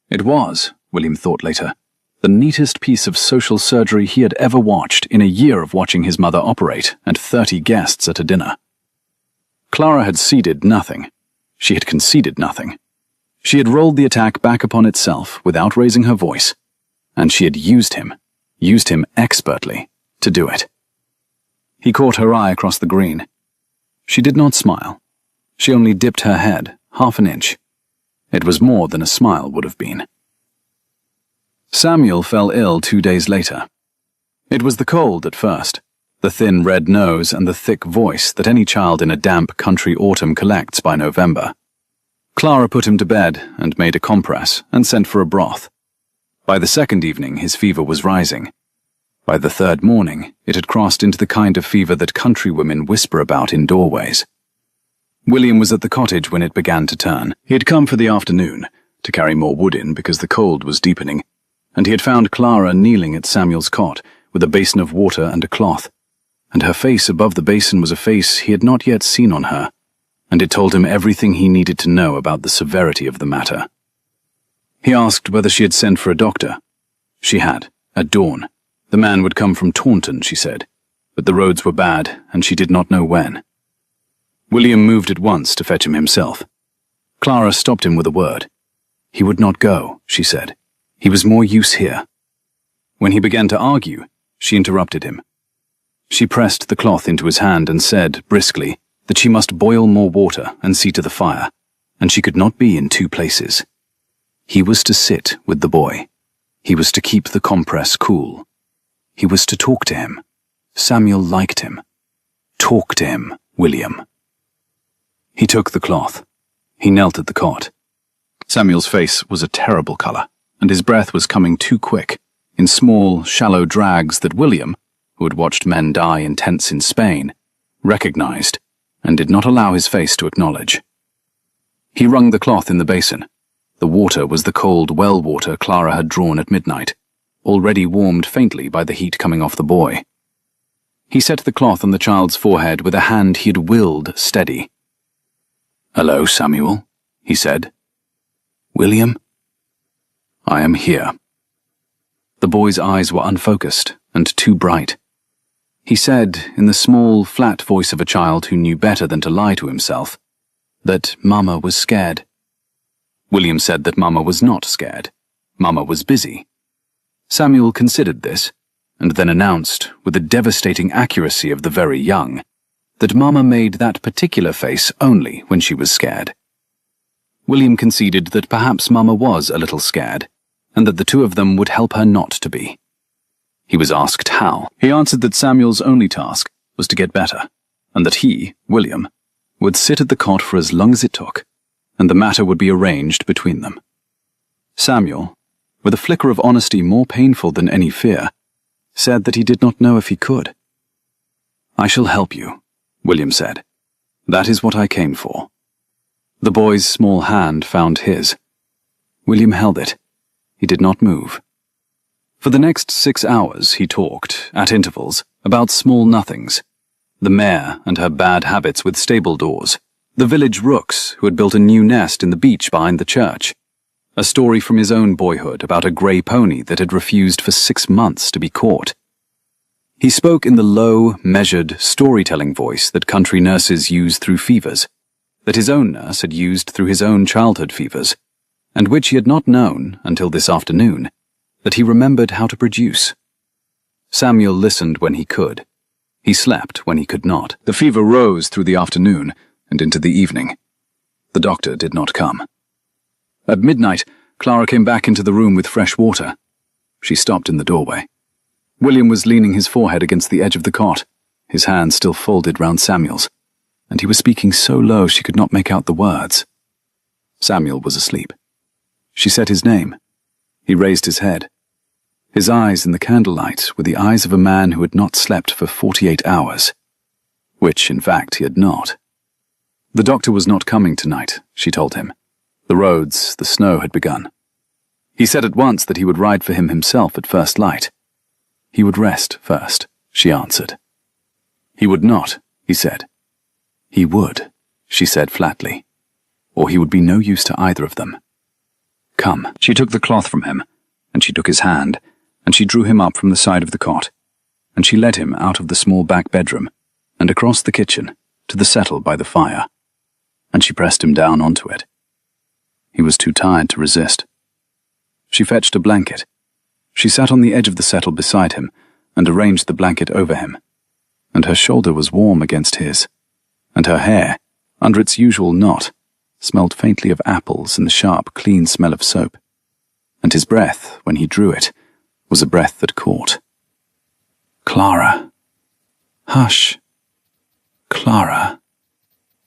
It was, William thought later, the neatest piece of social surgery he had ever watched in a year of watching his mother operate and 30 guests at a dinner. Clara had ceded nothing. She had conceded nothing. She had rolled the attack back upon itself without raising her voice, and she had used him expertly, to do it. He caught her eye across the green. She did not smile. She only dipped her head half an inch. It was more than a smile would have been. Samuel fell ill 2 days later. It was the cold at first, the thin red nose and the thick voice that any child in a damp country autumn collects by November. Clara put him to bed and made a compress and sent for a broth. By the second evening, his fever was rising. By the third morning, it had crossed into the kind of fever that countrywomen whisper about in doorways. William was at the cottage when it began to turn. He had come for the afternoon, to carry more wood in because the cold was deepening, and he had found Clara kneeling at Samuel's cot with a basin of water and a cloth, and her face above the basin was a face he had not yet seen on her, and it told him everything he needed to know about the severity of the matter. He asked whether she had sent for a doctor. She had, at dawn. The man would come from Taunton, she said, but the roads were bad, and she did not know when. William moved at once to fetch him himself. Clara stopped him with a word. He would not go, she said. He was more use here. When he began to argue, she interrupted him. She pressed the cloth into his hand and said, briskly, that she must boil more water and see to the fire, and she could not be in two places. He was to sit with the boy. He was to keep the compress cool. He was to talk to him. Samuel liked him. Talk to him, William. He took the cloth. He knelt at the cot. Samuel's face was a terrible colour, and his breath was coming too quick, in small, shallow drags that William, who had watched men die in tents in Spain, recognized, and did not allow his face to acknowledge. He wrung the cloth in the basin. The water was the cold well water Clara had drawn at midnight, already warmed faintly by the heat coming off the boy. He set the cloth on the child's forehead with a hand he had willed steady. "Hello, Samuel," he said. "William?" "I am here." The boy's eyes were unfocused and too bright. He said, in the small, flat voice of a child who knew better than to lie to himself, that Mama was scared. William said that Mama was not scared. Mama was busy. Samuel considered this, and then announced, with the devastating accuracy of the very young, that Mama made that particular face only when she was scared. William conceded that perhaps Mama was a little scared, and that the two of them would help her not to be. He was asked how. He answered that Samuel's only task was to get better, and that he, William, would sit at the cot for as long as it took, and the matter would be arranged between them. Samuel, with a flicker of honesty more painful than any fear, said that he did not know if he could. "I shall help you," William said. "That is what I came for." The boy's small hand found his. William held it. He did not move. For the next 6 hours he talked, at intervals, about small nothings. The mare and her bad habits with stable doors, the village rooks who had built a new nest in the beech behind the church, a story from his own boyhood about a grey pony that had refused for 6 months to be caught. He spoke in the low, measured, storytelling voice that country nurses use through fevers, that his own nurse had used through his own childhood fevers, and which he had not known, until this afternoon, that he remembered how to produce. Samuel listened when he could. He slept when he could not. The fever rose through the afternoon and into the evening. The doctor did not come. At midnight, Clara came back into the room with fresh water. She stopped in the doorway. William was leaning his forehead against the edge of the cot, his hand still folded round Samuel's, and he was speaking so low she could not make out the words. Samuel was asleep. She said his name. He raised his head. His eyes in the candlelight were the eyes of a man who had not slept for 48 hours, which, in fact, he had not. The doctor was not coming tonight, she told him. The roads, the snow had begun. He said at once that he would ride for him himself at first light. He would rest first, she answered. He would not, he said. He would, she said flatly, or he would be no use to either of them. Come. She took the cloth from him, and she took his hand, and she drew him up from the side of the cot, and she led him out of the small back bedroom and across the kitchen to the settle by the fire, and she pressed him down onto it. He was too tired to resist. She fetched a blanket. She sat on the edge of the settle beside him and arranged the blanket over him, and her shoulder was warm against his, and her hair, under its usual knot, smelled faintly of apples and the sharp, clean smell of soap, and his breath, when he drew it, was a breath that caught. Clara. Hush. Clara.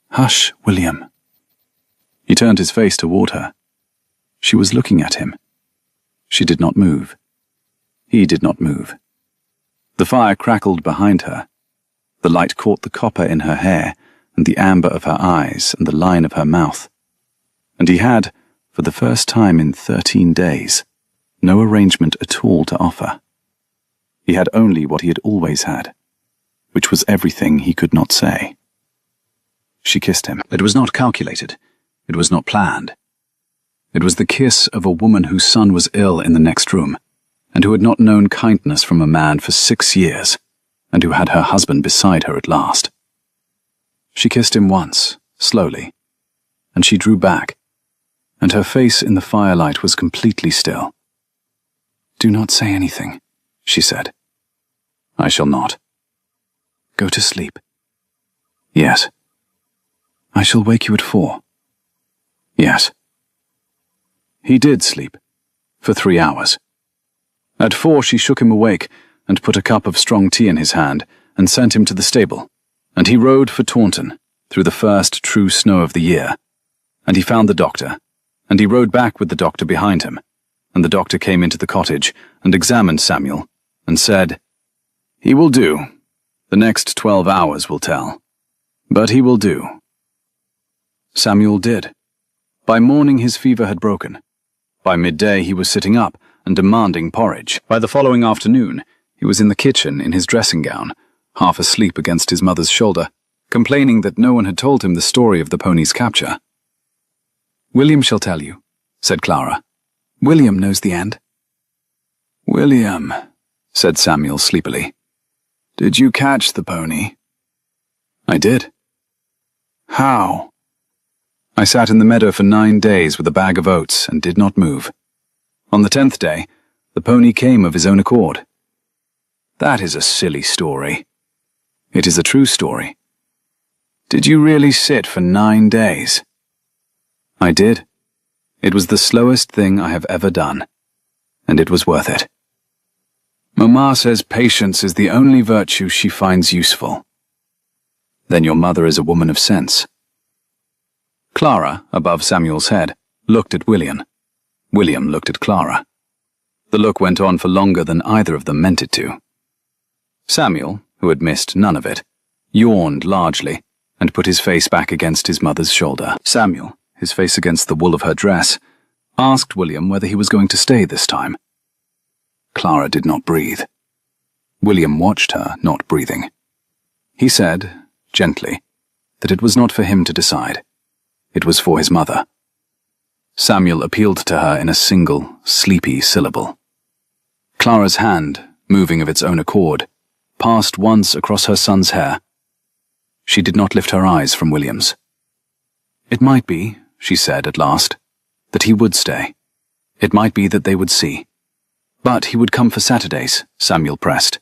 Hush, William. He turned his face toward her. She was looking at him. She did not move. He did not move. The fire crackled behind her. The light caught the copper in her hair and the amber of her eyes and the line of her mouth. And he had, for the first time in 13 days, no arrangement at all to offer. He had only what he had always had, which was everything he could not say. She kissed him. It was not calculated. It was not planned. It was the kiss of a woman whose son was ill in the next room, and who had not known kindness from a man for 6 years, and who had her husband beside her at last. She kissed him once, slowly, and she drew back, and her face in the firelight was completely still. "Do not say anything," she said. "I shall not." "Go to sleep." "Yes." "I shall wake you at 4. "Yes." He did sleep, for 3 hours. At 4 she shook him awake and put a cup of strong tea in his hand and sent him to the stable, and he rode for Taunton through the first true snow of the year, and he found the doctor, and he rode back with the doctor behind him, and the doctor came into the cottage and examined Samuel and said, "He will do. The next 12 hours will tell. But he will do." Samuel did. By morning his fever had broken. By midday he was sitting up and demanding porridge. By the following afternoon he was in the kitchen in his dressing gown, half asleep against his mother's shoulder, complaining that no one had told him the story of the pony's capture. "William shall tell you," said Clara. "William knows the end." "William," said Samuel sleepily, "did you catch the pony?" "I did." "How?" "I sat in the meadow for 9 days with a bag of oats and did not move. On the 10th day, the pony came of his own accord." "That is a silly story." "It is a true story." "Did you really sit for 9 days?" "I did. It was the slowest thing I have ever done, and it was worth it. Mamma says patience is the only virtue she finds useful." "Then your mother is a woman of sense." Clara, above Samuel's head, looked at William. William looked at Clara. The look went on for longer than either of them meant it to. Samuel, who had missed none of it, yawned largely and put his face back against his mother's shoulder. Samuel, his face against the wool of her dress, asked William whether he was going to stay this time. Clara did not breathe. William watched her, not breathing. He said, gently, that it was not for him to decide. It was for his mother. Samuel appealed to her in a single, sleepy syllable. Clara's hand, moving of its own accord, passed once across her son's hair. She did not lift her eyes from William's. "It might be," she said at last, "that he would stay. It might be that they would see. But he would come for Saturdays," Samuel pressed.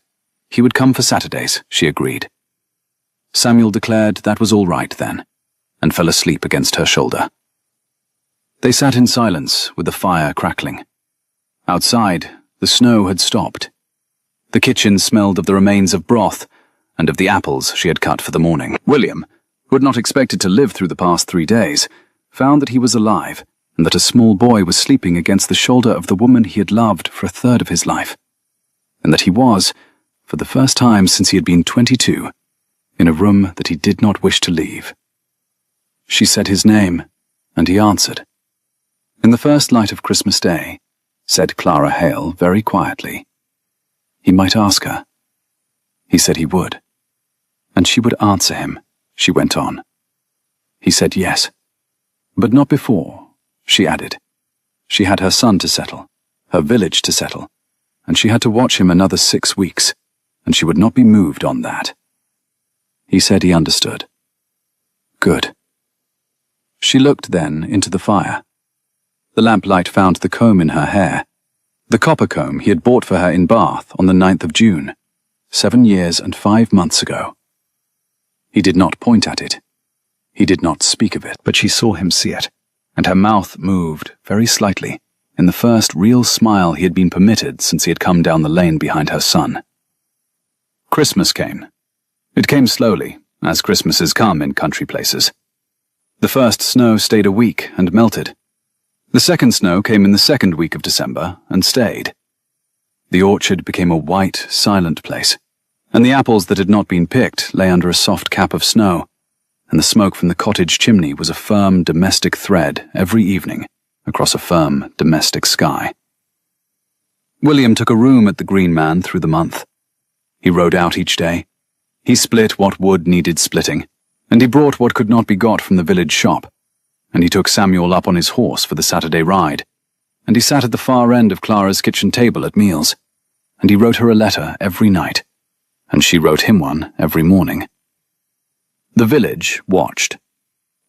"He would come for Saturdays," she agreed. Samuel declared that was all right then, and fell asleep against her shoulder. They sat in silence with the fire crackling. Outside, the snow had stopped. The kitchen smelled of the remains of broth and of the apples she had cut for the morning. William, who had not expected to live through the past 3 days, found that he was alive and that a small boy was sleeping against the shoulder of the woman he had loved for a third of his life, and that he was, for the first time since he had been 22, in a room that he did not wish to leave. She said his name, and he answered. "In the first light of Christmas Day," said Clara Hale very quietly. He might ask her. He said he would. And she would answer him, she went on. He said yes. But not before, she added. She had her son to settle, her village to settle, and she had to watch him another 6 weeks, and she would not be moved on that. He said he understood. Good. She looked then into the fire. The lamplight found the comb in her hair, the copper comb he had bought for her in Bath on the 9th of June, 7 years and 5 months ago. He did not point at it. He did not speak of it, but she saw him see it, and her mouth moved very slightly in the first real smile he had been permitted since he had come down the lane behind her son. Christmas came. It came slowly, as Christmases come in country places. The first snow stayed a week and melted. The second snow came in the second week of December and stayed. The orchard became a white, silent place, and the apples that had not been picked lay under a soft cap of snow, and the smoke from the cottage chimney was a firm domestic thread every evening across a firm domestic sky. William took a room at the Green Man through the month. He rode out each day. He split what wood needed splitting, and he brought what could not be got from the village shop, and he took Samuel up on his horse for the Saturday ride, and he sat at the far end of Clara's kitchen table at meals, and he wrote her a letter every night, and she wrote him one every morning. The village watched.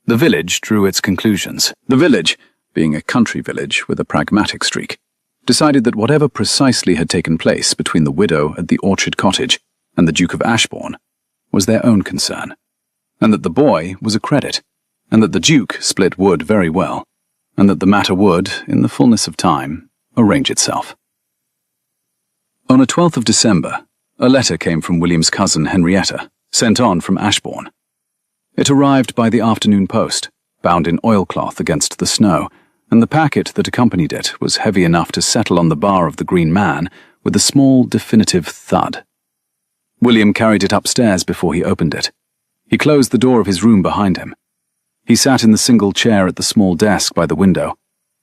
The village drew its conclusions. The village, being a country village with a pragmatic streak, decided that whatever precisely had taken place between the widow at the Orchard Cottage and the Duke of Ashbourne was their own concern, and that the boy was a credit, and that the Duke split wood very well, and that the matter would, in the fullness of time, arrange itself. On the 12th of December, a letter came from William's cousin Henrietta, sent on from Ashbourne. It arrived by the afternoon post, bound in oilcloth against the snow, and the packet that accompanied it was heavy enough to settle on the bar of the Green Man with a small, definitive thud. William carried it upstairs before he opened it. He closed the door of his room behind him. He sat in the single chair at the small desk by the window,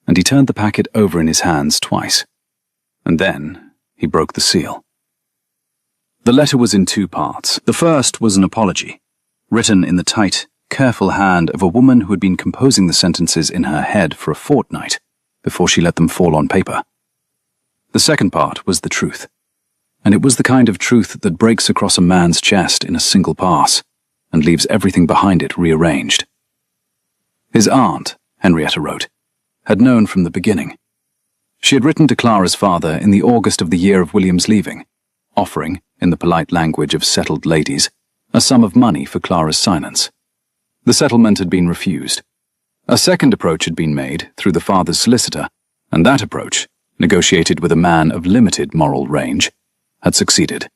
and he turned the packet over in his hands twice. And then he broke the seal. The letter was in 2 parts. The first was an apology, written in the tight, careful hand of a woman who had been composing the sentences in her head for a fortnight before she let them fall on paper. The second part was the truth, and it was the kind of truth that breaks across a man's chest in a single pass and leaves everything behind it rearranged. His aunt, Henrietta wrote, had known from the beginning. She had written to Clara's father in the August of the year of William's leaving, offering, in the polite language of settled ladies, a sum of money for Clara's silence. The settlement had been refused. A second approach had been made through the father's solicitor, and that approach, negotiated with a man of limited moral range, had succeeded.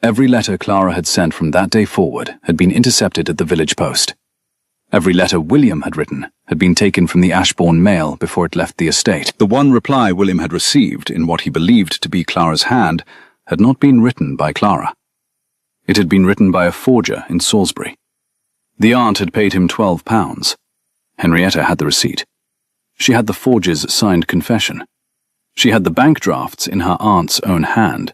Every letter Clara had sent from that day forward had been intercepted at the village post. Every letter William had written had been taken from the Ashbourne mail before it left the estate. The one reply William had received in what he believed to be Clara's hand had not been written by Clara. It had been written by a forger in Salisbury. The aunt had paid him £12. Henrietta had the receipt. She had the forger's signed confession. She had the bank drafts in her aunt's own hand.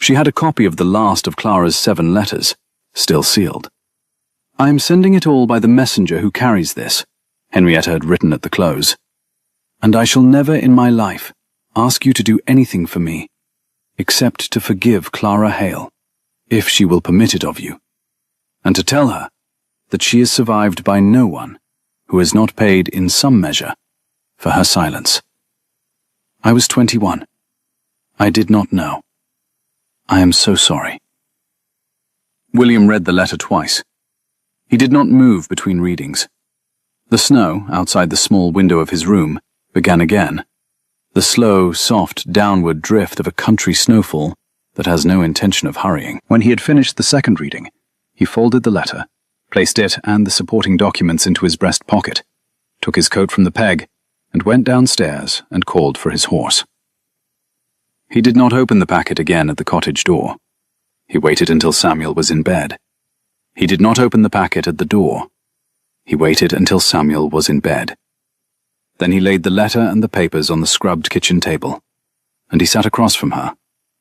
She had a copy of the last of Clara's 7 letters, still sealed. "I am sending it all by the messenger who carries this," Henrietta had written at the close, "and I shall never in my life ask you to do anything for me, except to forgive Clara Hale, if she will permit it of you, and to tell her that she is survived by no one who has not paid in some measure for her silence. I was 21. I did not know. I am so sorry." William read the letter twice. He did not move between readings. The snow, outside the small window of his room, began again, the slow, soft, downward drift of a country snowfall that has no intention of hurrying. When he had finished the second reading, he folded the letter, placed it and the supporting documents into his breast pocket, took his coat from the peg, and went downstairs and called for his horse. He did not open the packet again at the cottage door. He waited until Samuel was in bed. He did not open the packet at the door. He waited until Samuel was in bed. Then he laid the letter and the papers on the scrubbed kitchen table, and he sat across from her,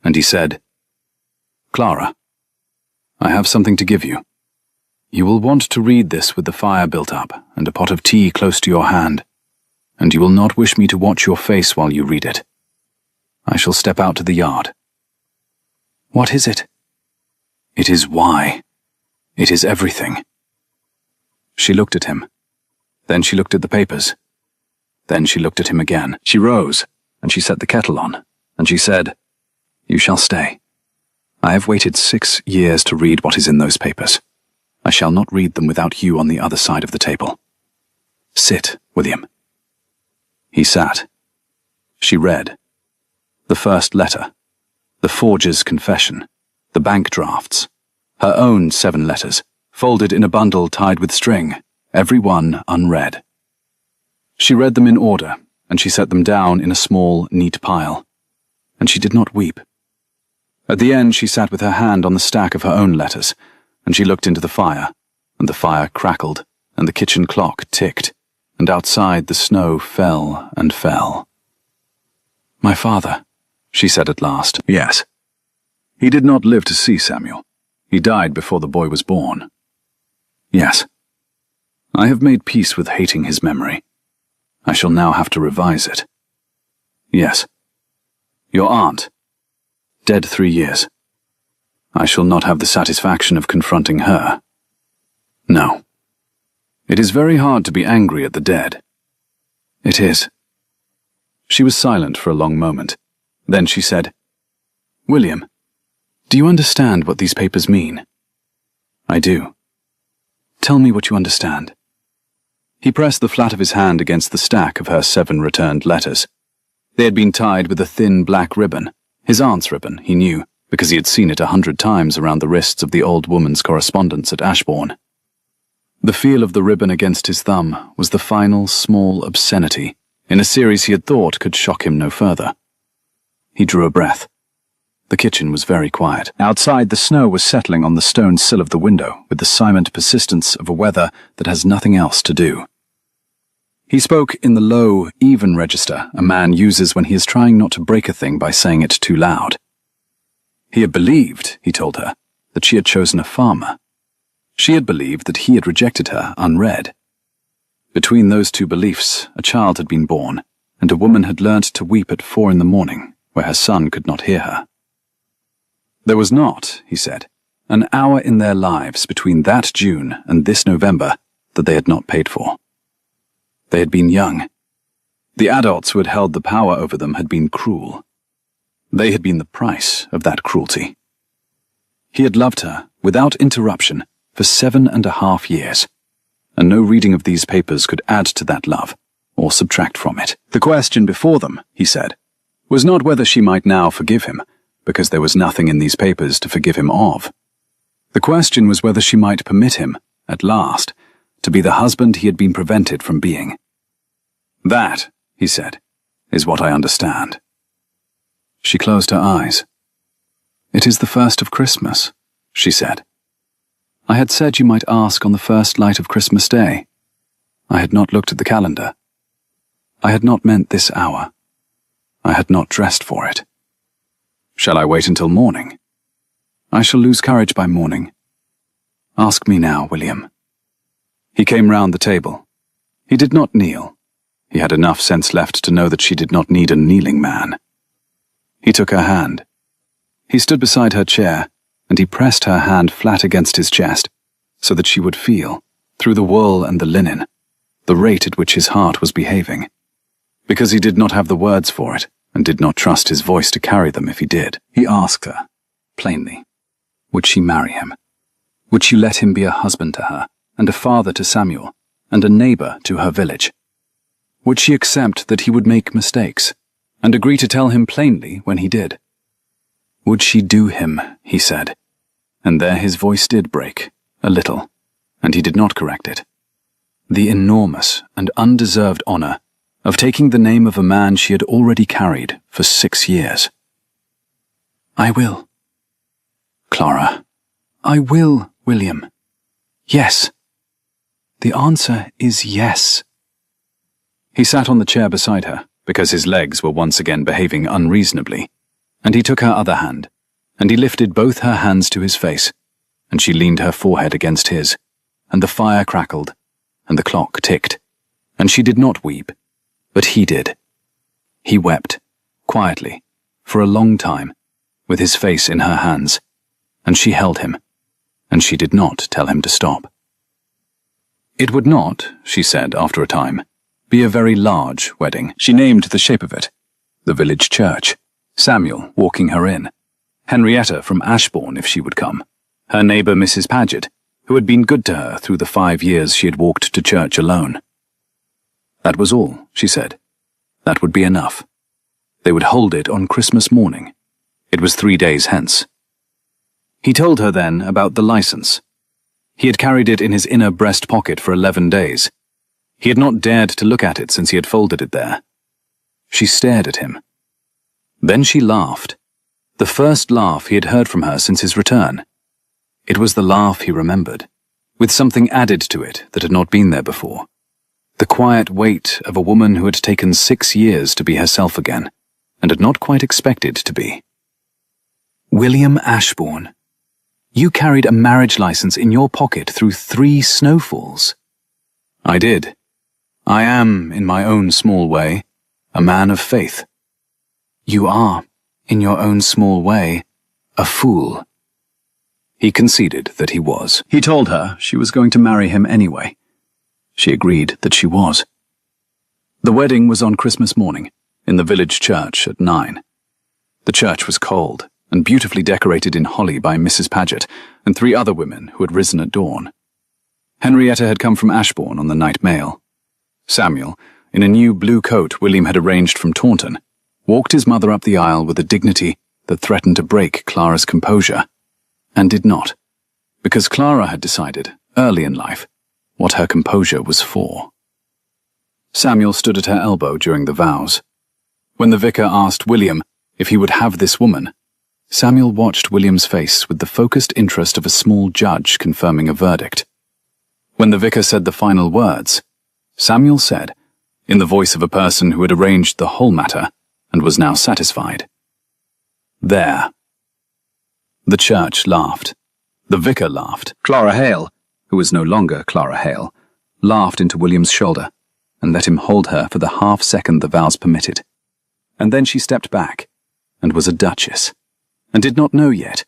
and he said, "Clara, I have something to give you. You will want to read this with the fire built up and a pot of tea close to your hand, and you will not wish me to watch your face while you read it. I shall step out to the yard. What is it? It is why. It is everything. She looked at him. Then she looked at the papers. Then she looked at him again. She rose, and she set the kettle on, and she said, "You shall stay. I have waited 6 years to read what is in those papers. I shall not read them without you on the other side of the table. Sit, William." He sat. She read. The first letter, the forger's confession, the bank drafts, her own 7 letters, folded in a bundle tied with string, every one unread. She read them in order, and she set them down in a small, neat pile. And she did not weep. At the end, she sat with her hand on the stack of her own letters, and she looked into the fire, and the fire crackled, and the kitchen clock ticked, and outside the snow fell and fell. "My father," she said at last. "Yes. He did not live to see Samuel. He died before the boy was born." "Yes. I have made peace with hating his memory. I shall now have to revise it." "Yes. Your aunt, dead 3 years. I shall not have the satisfaction of confronting her. No. It is very hard to be angry at the dead." "It is." She was silent for a long moment. Then she said, "William, do you understand what these papers mean?" "I do." "Tell me what you understand." He pressed the flat of his hand against the stack of her 7 returned letters. They had been tied with a thin black ribbon, his aunt's ribbon, he knew, because he had seen it 100 times around the wrists of the old woman's correspondence at Ashbourne. The feel of the ribbon against his thumb was the final small obscenity in a series he had thought could shock him no further. He drew a breath. The kitchen was very quiet. Outside, the snow was settling on the stone sill of the window with the silent persistence of a weather that has nothing else to do. He spoke in the low, even register a man uses when he is trying not to break a thing by saying it too loud. He had believed, he told her, that she had chosen a farmer. She had believed that he had rejected her unread. Between those 2 beliefs, a child had been born, and a woman had learnt to weep at 4 in the morning, where her son could not hear her. There was not, he said, an hour in their lives between that June and this November that they had not paid for. They had been young. The adults who had held the power over them had been cruel. They had been the price of that cruelty. He had loved her, without interruption, for 7.5 years, and no reading of these papers could add to that love, or subtract from it. The question before them, he said, was not whether she might now forgive him, because there was nothing in these papers to forgive him of. The question was whether she might permit him, at last, to be the husband he had been prevented from being. "That," he said, "is what I understand." She closed her eyes. "It is the 1st of Christmas," she said. "I had said you might ask on the first light of Christmas Day. I had not looked at the calendar. I had not meant this hour. I had not dressed for it. Shall I wait until morning? I shall lose courage by morning. Ask me now, William." He came round the table. He did not kneel. He had enough sense left to know that she did not need a kneeling man. He took her hand. He stood beside her chair, and he pressed her hand flat against his chest, so that she would feel, through the wool and the linen, the rate at which his heart was behaving. Because he did not have the words for it, and did not trust his voice to carry them if he did, he asked her, plainly, would she marry him? Would she let him be a husband to her, and a father to Samuel, and a neighbor to her village? Would she accept that he would make mistakes, and agree to tell him plainly when he did? Would she do him, he said, and there his voice did break, a little, and he did not correct it, the enormous and undeserved honor of taking the name of a man she had already carried for 6 years. "I will." "Clara." "I will, William. Yes. The answer is yes." He sat on the chair beside her, because his legs were once again behaving unreasonably, and he took her other hand, and he lifted both her hands to his face, and she leaned her forehead against his, and the fire crackled, and the clock ticked, and she did not weep, but he did. He wept, quietly, for a long time, with his face in her hands, and she held him, and she did not tell him to stop. It would not, she said after a time, be a very large wedding. She named the shape of it. The village church. Samuel walking her in. Henrietta from Ashbourne if she would come. Her neighbour Mrs. Paget, who had been good to her through the 5 years she had walked to church alone. That was all, she said. That would be enough. They would hold it on Christmas morning. It was 3 days hence. He told her then about the license. He had carried it in his inner breast pocket for 11 days. He had not dared to look at it since he had folded it there. She stared at him. Then she laughed. The first laugh he had heard from her since his return. It was the laugh he remembered, with something added to it that had not been there before. The quiet weight of a woman who had taken 6 years to be herself again, and had not quite expected to be. William Ashbourne, you carried a marriage license in your pocket through 3 snowfalls. I did. I am, in my own small way, a man of faith. You are, in your own small way, a fool. He conceded that he was. He told her she was going to marry him anyway. She agreed that she was. The wedding was on Christmas morning, in the village church at 9. The church was cold and beautifully decorated in holly by Mrs. Paget and 3 other women who had risen at dawn. Henrietta had come from Ashbourne on the night mail. Samuel, in a new blue coat William had arranged from Taunton, walked his mother up the aisle with a dignity that threatened to break Clara's composure, and did not, because Clara had decided, early in life, what her composure was for. Samuel stood at her elbow during the vows. When the vicar asked William if he would have this woman, Samuel watched William's face with the focused interest of a small judge confirming a verdict. When the vicar said the final words, Samuel said, in the voice of a person who had arranged the whole matter and was now satisfied, "There." The church laughed. The vicar laughed. Clara Hale, who was no longer Clara Hale, laughed into William's shoulder and let him hold her for the half-second the vows permitted. And then she stepped back and was a duchess, and did not know yet,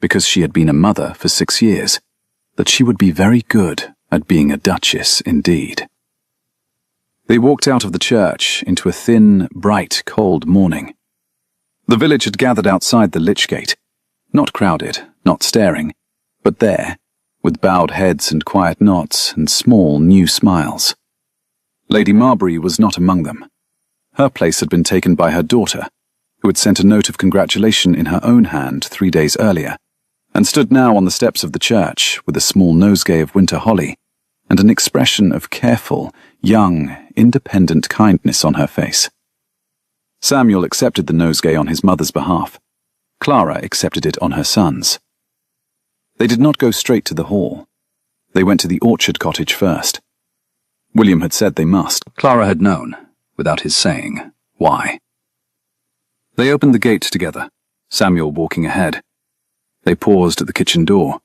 because she had been a mother for 6 years, that she would be very good at being a duchess indeed. They walked out of the church into a thin, bright, cold morning. The village had gathered outside the Lich Gate, not crowded, not staring, but there, with bowed heads and quiet nods and small new smiles. Lady Marbury was not among them. Her place had been taken by her daughter, who had sent a note of congratulation in her own hand 3 days earlier, and stood now on the steps of the church with a small nosegay of winter holly and an expression of careful, young, independent kindness on her face. Samuel accepted the nosegay on his mother's behalf. Clara accepted it on her son's. They did not go straight to the hall. They went to the orchard cottage first. William had said they must. Clara had known, without his saying, why. They opened the gate together, Samuel walking ahead. They paused at the kitchen door.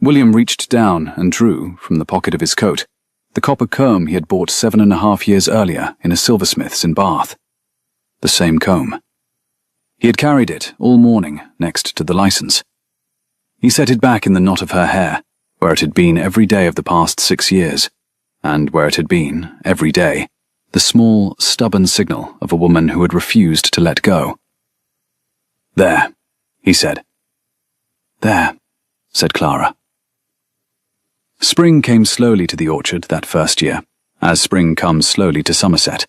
William reached down and drew, from the pocket of his coat, the copper comb he had bought 7.5 years earlier in a silversmith's in Bath. The same comb. He had carried it all morning next to the license. He set it back in the knot of her hair, where it had been every day of the past 6 years, and where it had been, every day, the small, stubborn signal of a woman who had refused to let go. "There," he said. "There," said Clara. Spring came slowly to the orchard that first year, as spring comes slowly to Somerset.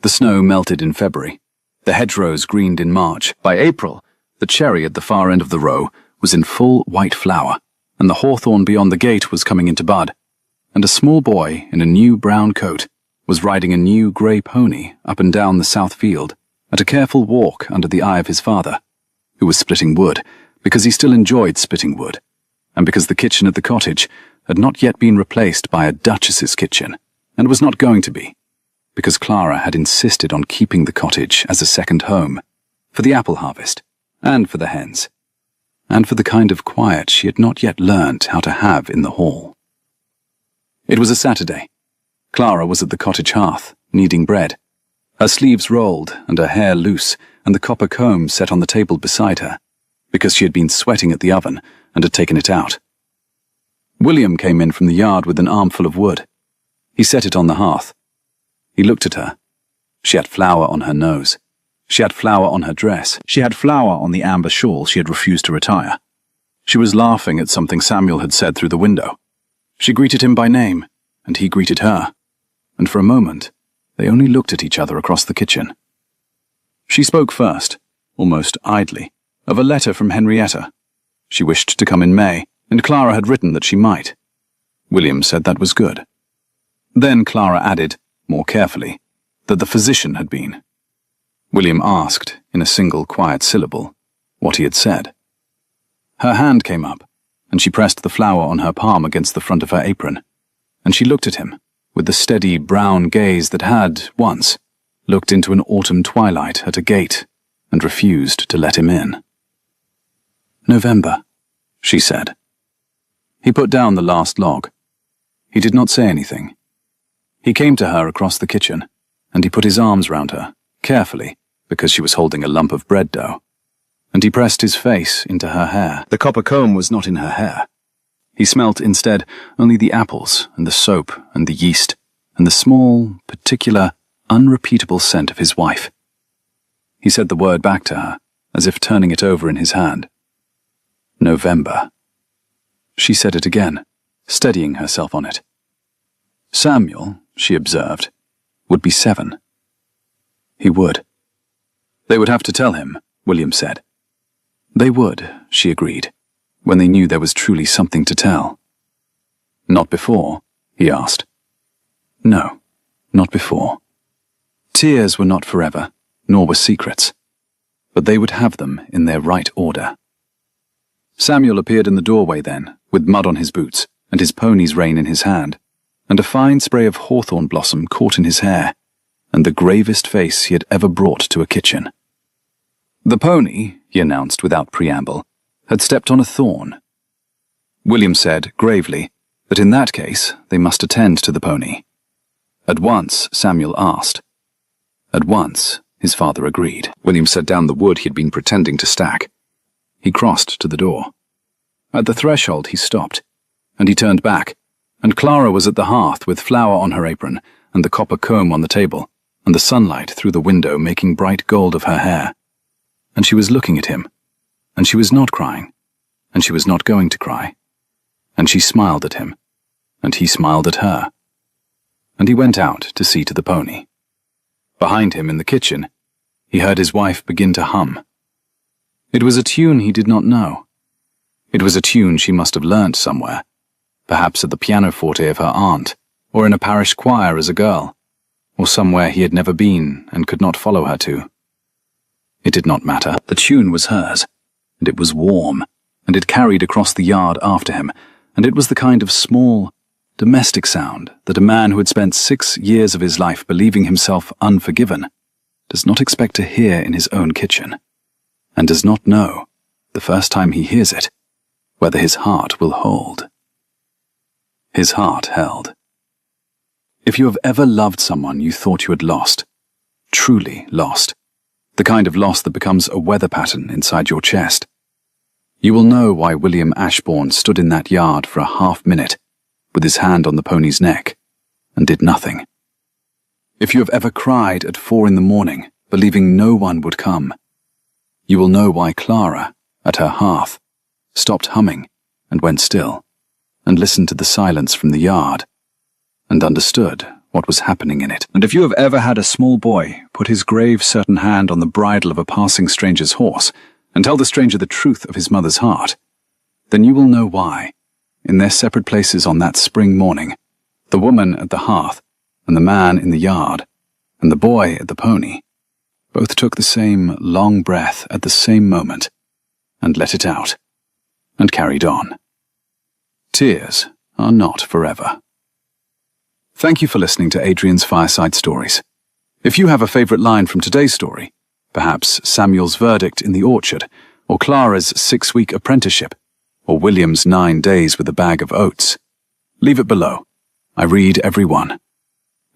The snow melted in February. The hedgerows greened in March. By April, the cherry at the far end of the row was in full white flower, and the hawthorn beyond the gate was coming into bud, and a small boy in a new brown coat was riding a new grey pony up and down the south field at a careful walk under the eye of his father, who was splitting wood, because he still enjoyed splitting wood, and because the kitchen at the cottage had not yet been replaced by a duchess's kitchen, and was not going to be, because Clara had insisted on keeping the cottage as a second home, for the apple harvest, and for the hens, and for the kind of quiet she had not yet learnt how to have in the hall. It was a Saturday. Clara was at the cottage hearth, kneading bread. Her sleeves rolled and her hair loose, and the copper comb set on the table beside her, because she had been sweating at the oven and had taken it out. William came in from the yard with an armful of wood. He set it on the hearth. He looked at her. She had flour on her nose. She had flour on her dress. She had flour on the amber shawl she had refused to retire. She was laughing at something Samuel had said through the window. She greeted him by name, and he greeted her, and for a moment they only looked at each other across the kitchen. She spoke first, almost idly, of a letter from Henrietta. She wished to come in May, and Clara had written that she might. William said that was good. Then Clara added, more carefully, that the physician had been. William asked, in a single quiet syllable, what he had said. Her hand came up, and she pressed the flour on her palm against the front of her apron, and she looked at him with the steady brown gaze that had, once, looked into an autumn twilight at a gate and refused to let him in. "November," she said. He put down the last log. He did not say anything. He came to her across the kitchen, and he put his arms round her, carefully, because she was holding a lump of bread dough, and he pressed his face into her hair. The copper comb was not in her hair. He smelt instead only the apples and the soap and the yeast and the small, particular, unrepeatable scent of his wife. He said the word back to her, as if turning it over in his hand. November. She said it again, steadying herself on it. Samuel, she observed, would be 7. He would. They would have to tell him, William said. They would, she agreed, when they knew there was truly something to tell. Not before, he asked. No, not before. Tears were not forever, nor were secrets, but they would have them in their right order. Samuel appeared in the doorway then, with mud on his boots, and his pony's rein in his hand, and a fine spray of hawthorn blossom caught in his hair, and the gravest face he had ever brought to a kitchen. The pony, he announced without preamble, had stepped on a thorn. William said, gravely, that in that case they must attend to the pony. At once, Samuel asked. At once, his father agreed. William set down the wood he had been pretending to stack. He crossed to the door. At the threshold he stopped, and he turned back, and Clara was at the hearth with flour on her apron, and the copper comb on the table, and the sunlight through the window making bright gold of her hair. And she was looking at him, and she was not crying, and she was not going to cry. And she smiled at him, and he smiled at her. And he went out to see to the pony. Behind him in the kitchen, he heard his wife begin to hum. It was a tune he did not know. It was a tune she must have learnt somewhere, perhaps at the pianoforte of her aunt, or in a parish choir as a girl, or somewhere he had never been and could not follow her to. It did not matter. The tune was hers, and it was warm, and it carried across the yard after him, and it was the kind of small, domestic sound that a man who had spent 6 years of his life believing himself unforgiven does not expect to hear in his own kitchen, and does not know, the first time he hears it, whether his heart will hold. His heart held. If you have ever loved someone you thought you had lost, truly lost, the kind of loss that becomes a weather pattern inside your chest, you will know why William Ashbourne stood in that yard for a half-minute, with his hand on the pony's neck, and did nothing. If you have ever cried at 4 a.m, believing no one would come, you will know why Clara, at her hearth, stopped humming and went still, and listened to the silence from the yard, and understood what was happening in it. And if you have ever had a small boy put his grave certain hand on the bridle of a passing stranger's horse, and tell the stranger the truth of his mother's heart, then you will know why, in their separate places on that spring morning, the woman at the hearth, and the man in the yard, and the boy at the pony, both took the same long breath at the same moment, and let it out, and carried on. Tears are not forever. Thank you for listening to Adrian's Fireside Stories. If you have a favorite line from today's story, perhaps Samuel's verdict in the orchard, or Clara's 6-week apprenticeship, or William's 9 days with a bag of oats, leave it below. I read every one.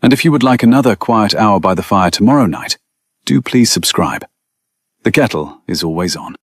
And if you would like another quiet hour by the fire tomorrow night, do please subscribe. The kettle is always on.